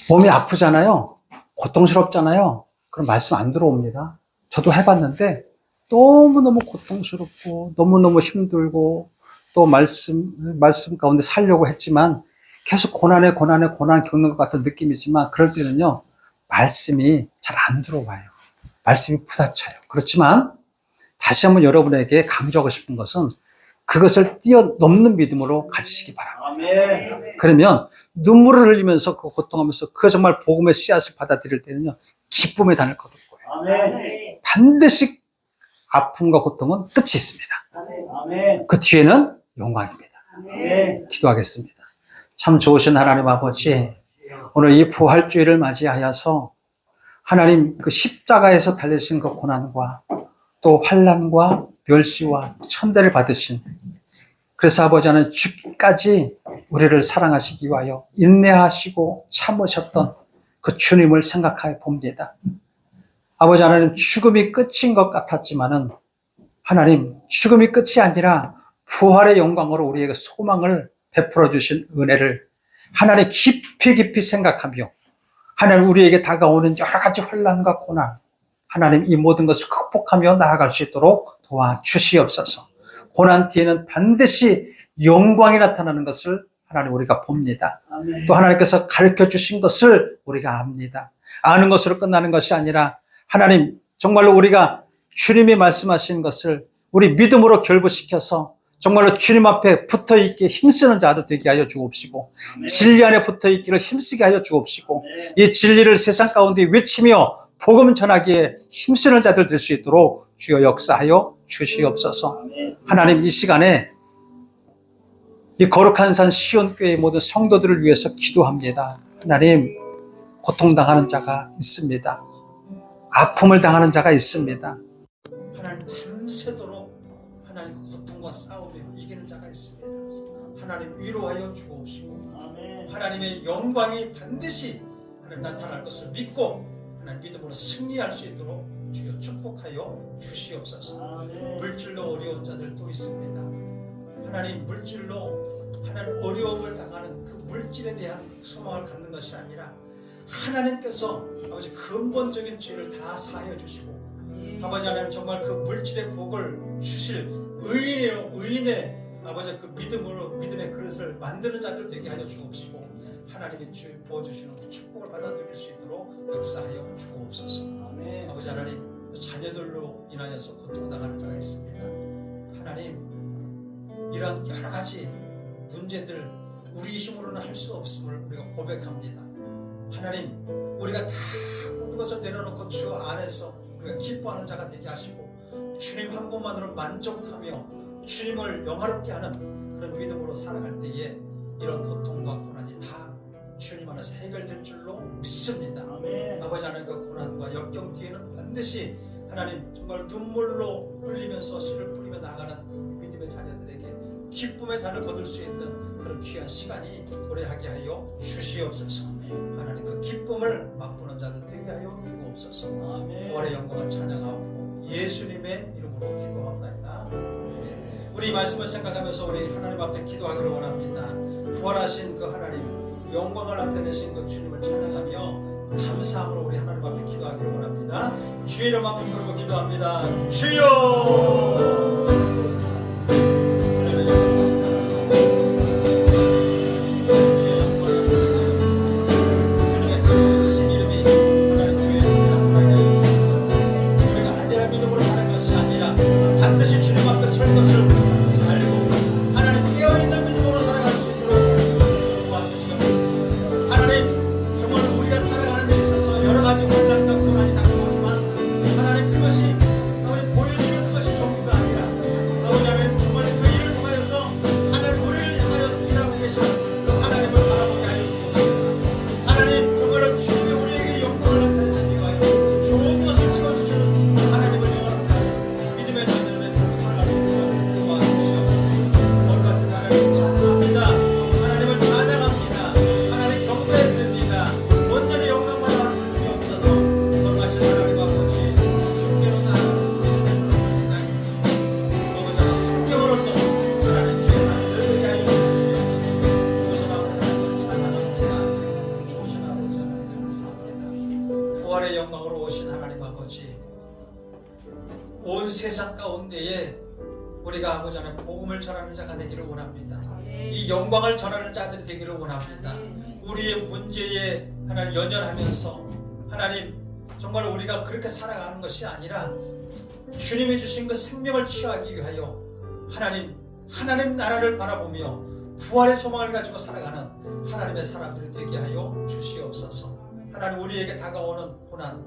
몸이 아프잖아요. 고통스럽잖아요. 그럼 말씀 안 들어옵니다. 저도 해봤는데 너무너무 고통스럽고 너무너무 힘들고 또 말씀 가운데 살려고 했지만 계속 고난 겪는 것 같은 느낌이지만 그럴 때는요. 말씀이 잘 안 들어와요. 말씀이 부딪혀요. 그렇지만 다시 한번 여러분에게 강조하고 싶은 것은 그것을 뛰어넘는 믿음으로 가지시기 바랍니다. 그러면 눈물을 흘리면서 그 고통하면서 그 정말 복음의 씨앗을 받아들일 때는요. 기쁨의 단을 거둘 거예요. 반드시 아픔과 고통은 끝이 있습니다. 그 뒤에는 영광입니다. 기도하겠습니다. 참 좋으신 하나님 아버지, 오늘 이 부활주의를 맞이하여서 하나님 그 십자가에서 달리신 그 고난과 또 환난과 멸시와 천대를 받으신, 그래서 아버지 하나님 죽기까지 우리를 사랑하시기 위하여 인내하시고 참으셨던 그 주님을 생각하여 봅니다. 아버지 하나님 죽음이 끝인 것 같았지만은 하나님 죽음이 끝이 아니라 부활의 영광으로 우리에게 소망을 베풀어 주신 은혜를 하나님 깊이 생각하며 하나님 우리에게 다가오는 여러 가지 환난과 고난, 하나님 이 모든 것을 극복하며 나아갈 수 있도록 도와주시옵소서. 고난 뒤에는 반드시 영광이 나타나는 것을 하나님 우리가 봅니다. 또 하나님께서 가르쳐 주신 것을 우리가 압니다. 아는 것으로 끝나는 것이 아니라 하나님 정말로 우리가 주님이 말씀하신 것을 우리 믿음으로 결부시켜서 정말로 주님 앞에 붙어있기에 힘쓰는 자도 되게 하여 주옵시고 진리 안에 붙어있기를 힘쓰게 하여 주옵시고 이 진리를 세상 가운데 외치며 복음 전하기에 힘쓰는 자들 될 수 있도록 주여 역사하여 주시옵소서. 하나님 이 시간에 이 거룩한 산 시온교회의 모든 성도들을 위해서 기도합니다. 하나님 고통당하는 자가 있습니다. 아픔을 당하는 자가 있습니다. 하나님 밤새도록 하나님 그 고통과 싸우며 이기는 자가 있습니다. 하나님 위로하여 주옵시고 하나님의 영광이 반드시 하나님 나타날 것을 믿고 하나님 믿음으로 승리할 수 있도록 주여 축복하여 주시옵소서. 물질로 어려운 자들도 있습니다. 하나님 물질로 하나님 어려움을 당하는 그 물질에 대한 소망을 갖는 것이 아니라 하나님께서 아버지 근본적인 죄를 다 사하여 주시고 아버지 하나님 정말 그 물질의 복을 주실 의인의 아버지 그 믿음의 그릇을 만드는 자들 되게 하여 주옵시고 하나님이 부어주시는 그 축복을 받아들일 수 있도록 역사하여 주옵소서. 아버지 하나님 자녀들로 인하여서 고통당하는 자가 있습니다. 하나님 이런 여러 가지 문제들 우리 힘으로는 할 수 없음을 우리가 고백합니다. 하나님 우리가 다 모든 것을 내려놓고 주 안에서 우리가 기뻐하는 자가 되게 하시고 주님 한 분만으로 만족하며 주님을 영화롭게 하는 그런 믿음으로 살아갈 때에 이런 고통과 고난이 다 주님 안에서 해결될 줄로 믿습니다. 아버지 하나님 그 고난과 역경 뒤에는 반드시 하나님 정말 눈물로 흘리면서 씨를 뿌리며 나가는 믿음의 자녀들에게 기쁨의 단을 거둘 수 있는 그런 귀한 시간이 도래하게 하여 주시옵소서. 하나님 그 기쁨을 맛보는 자들 되게 하여 주옵소서. 부활의 영광을 찬양하고 예수님의 이름으로 기도합니다. 우리 말씀을 생각하면서 우리 하나님 앞에 기도하기를 원합니다. 부활하신 그 하나님, 영광을 나타내신 그 주님을 찬양하며 감사함으로 우리 하나님 앞에 기도하기를 원합니다. 주의 이름 한번 부르고 기도합니다. 주여! 반드시 주님 앞에 설 것을 알고 하나님 깨어있는 믿음으로 살아갈 수 있도록 도와주시옵소서. 하나님 정말 우리가 살아가는 데 있어서 여러 가지 환난과 고난이 닥쳐오지만 하나님 그것이 아버지 보여지는 그것이 전부가 아니라 아버지 하나님 정말 그 일을 통하여서 하나님 우리를 향하여서 일하고 계시는 그 하나님을 바라보게 하여 주옵소서. 하나님 정말 주님이 우리에게 영광을 나타내시기 위하여 좋은 것을 채워주시는 하나님을 영원하게 믿음의 자녀 부활의 영광으로 오신 하나님 아버지, 온 세상 가운데에 우리가 아버지 하나님 복음을 전하는 자가 되기를 원합니다. 이 영광을 전하는 자들이 되기를 원합니다. 우리의 문제에 하나님 연연하면서 하나님 정말 우리가 그렇게 살아가는 것이 아니라 주님이 주신 그 생명을 취하기 위하여 하나님 나라를 바라보며 부활의 소망을 가지고 살아가는 하나님의 사람들이 되게 하여 주시옵소서. 하나님 우리에게 다가오는 고난,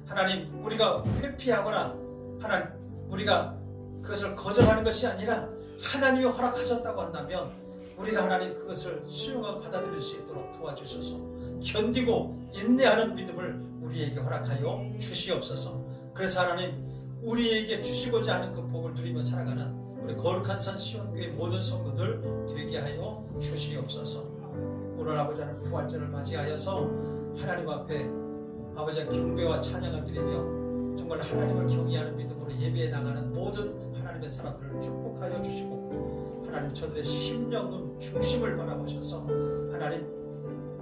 하나님 우리가 회피하거나 하나님 우리가 그것을 거절하는 것이 아니라 하나님이 허락하셨다고 한다면 우리가 하나님 그것을 수용하고 받아들일 수 있도록 도와주셔서 견디고 인내하는 믿음을 우리에게 허락하여 주시옵소서. 그래서 하나님 우리에게 주시고자 하는 그 복을 누리며 살아가는 우리 거룩한 산 시온교회 모든 성도들 되게 하여 주시옵소서. 오늘 아버지 하나님 부활절을 맞이하여서 하나님 앞에 아버지의 경배와 찬양을 드리며 정말 하나님을 경외하는 믿음으로 예배에 나가는 모든 하나님의 사람들을 축복하여 주시고 하나님 저들의 심령 중심을 바라보셔서 하나님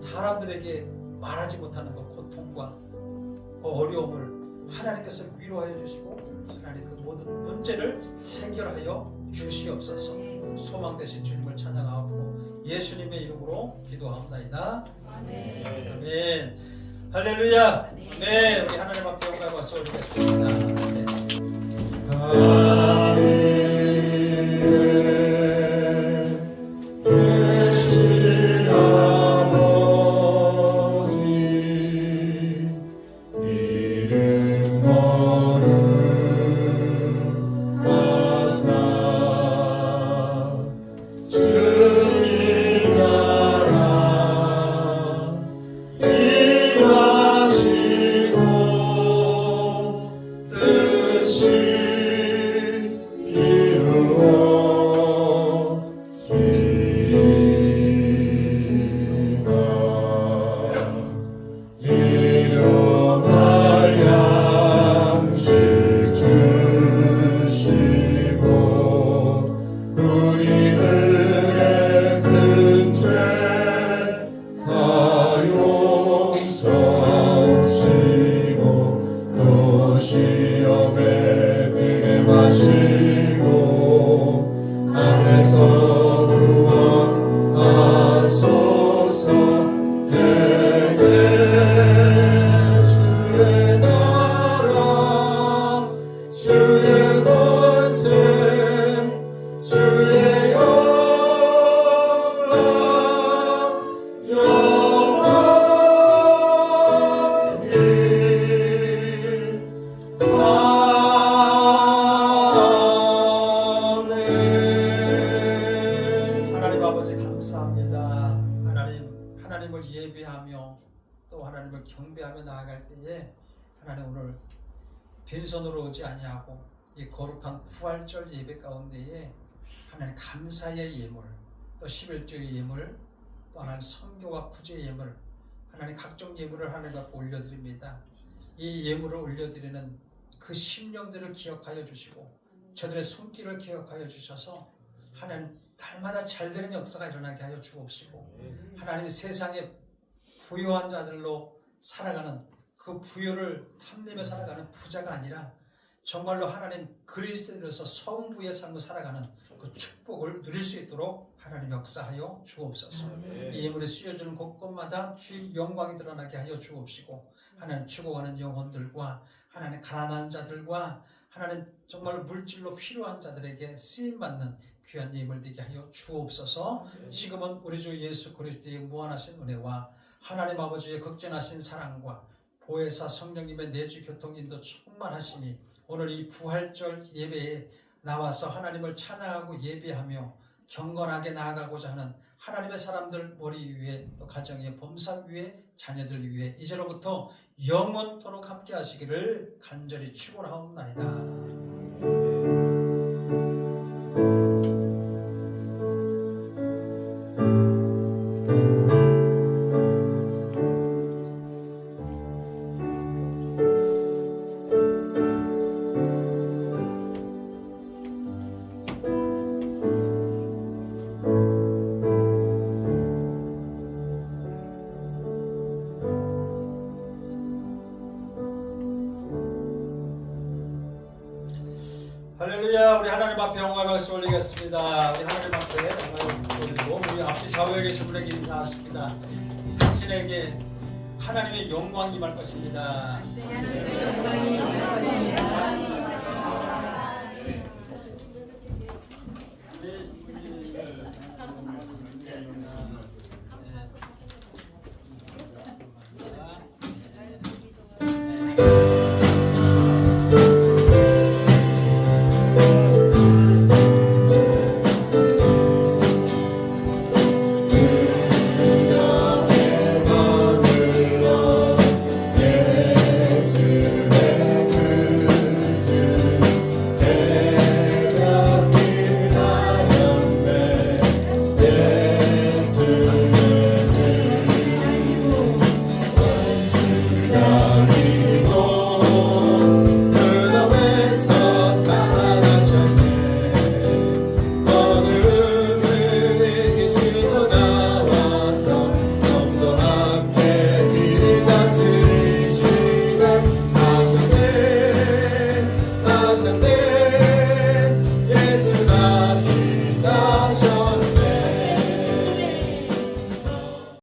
사람들에게 말하지 못하는 그 고통과 그 어려움을 하나님께서 위로하여 주시고 하나님 그 모든 문제를 해결하여 주시옵소서. 소망 되신 주님을 찬양하고 예수님의 이름으로 기도합니다. 아멘. 할렐루야. 아멘. 우리 하나님 앞에 영광 와서 올리겠습니다. 아멘. 하나님을 예배하며 또 하나님을 경배하며 나아갈 때에 하나님 오늘 빈손으로 오지 아니하고 이 거룩한 부활절 예배 가운데에 하나님 감사의 예물, 또 11조의 예물, 또 하나님 선교와 구제의 예물, 하나님 각종 예물을 하나님 앞에 올려드립니다. 이 예물을 올려드리는 그 심령들을 기억하여 주시고 저들의 손길을 기억하여 주셔서 하나님 날마다 잘되는 역사가 일어나게 하여 주옵시고 하나님 세상에 부유한 자들로 살아가는 그 부유를 탐내며 살아가는 부자가 아니라 정말로 하나님 그리스도인으로서 성부의 삶을 살아가는 그 축복을 누릴 수 있도록 하나님 역사하여 주옵소서. 이 예물에 쓰여주는 곳곳마다 주의 영광이 드러나게 하여 주옵시고 하나님 죽어가는 영혼들과 하나님 가난한 자들과 하나님 정말 물질로 필요한 자들에게 쓰임받는 귀한 예물 되게 하여 주옵소서. 지금은 우리 주 예수 그리스도의 무한하신 은혜와 하나님 아버지의 극진하신 사랑과 보혜사 성령님의 내주 교통 인도 충만하심이 오늘 이 부활절 예배에 나와서 하나님을 찬양하고 예배하며 경건하게 나아가고자 하는 하나님의 사람들 머리 위에 또 가정의 범사 위에 자녀들 위에 이제로부터 영원토록 함께 하시기를 간절히 축원하옵나이다. 할렐루야. 우리 하나님 앞에 영광의 박수 올리겠습니다. 우리 하나님 앞에 영광의 박수 올리고 우리 앞에 좌우에 계신 분에게 인사하십니다. 당신에게 하나님의 영광이 임할 것입니다. 하나님의 영광이 임할 것입니다. 우리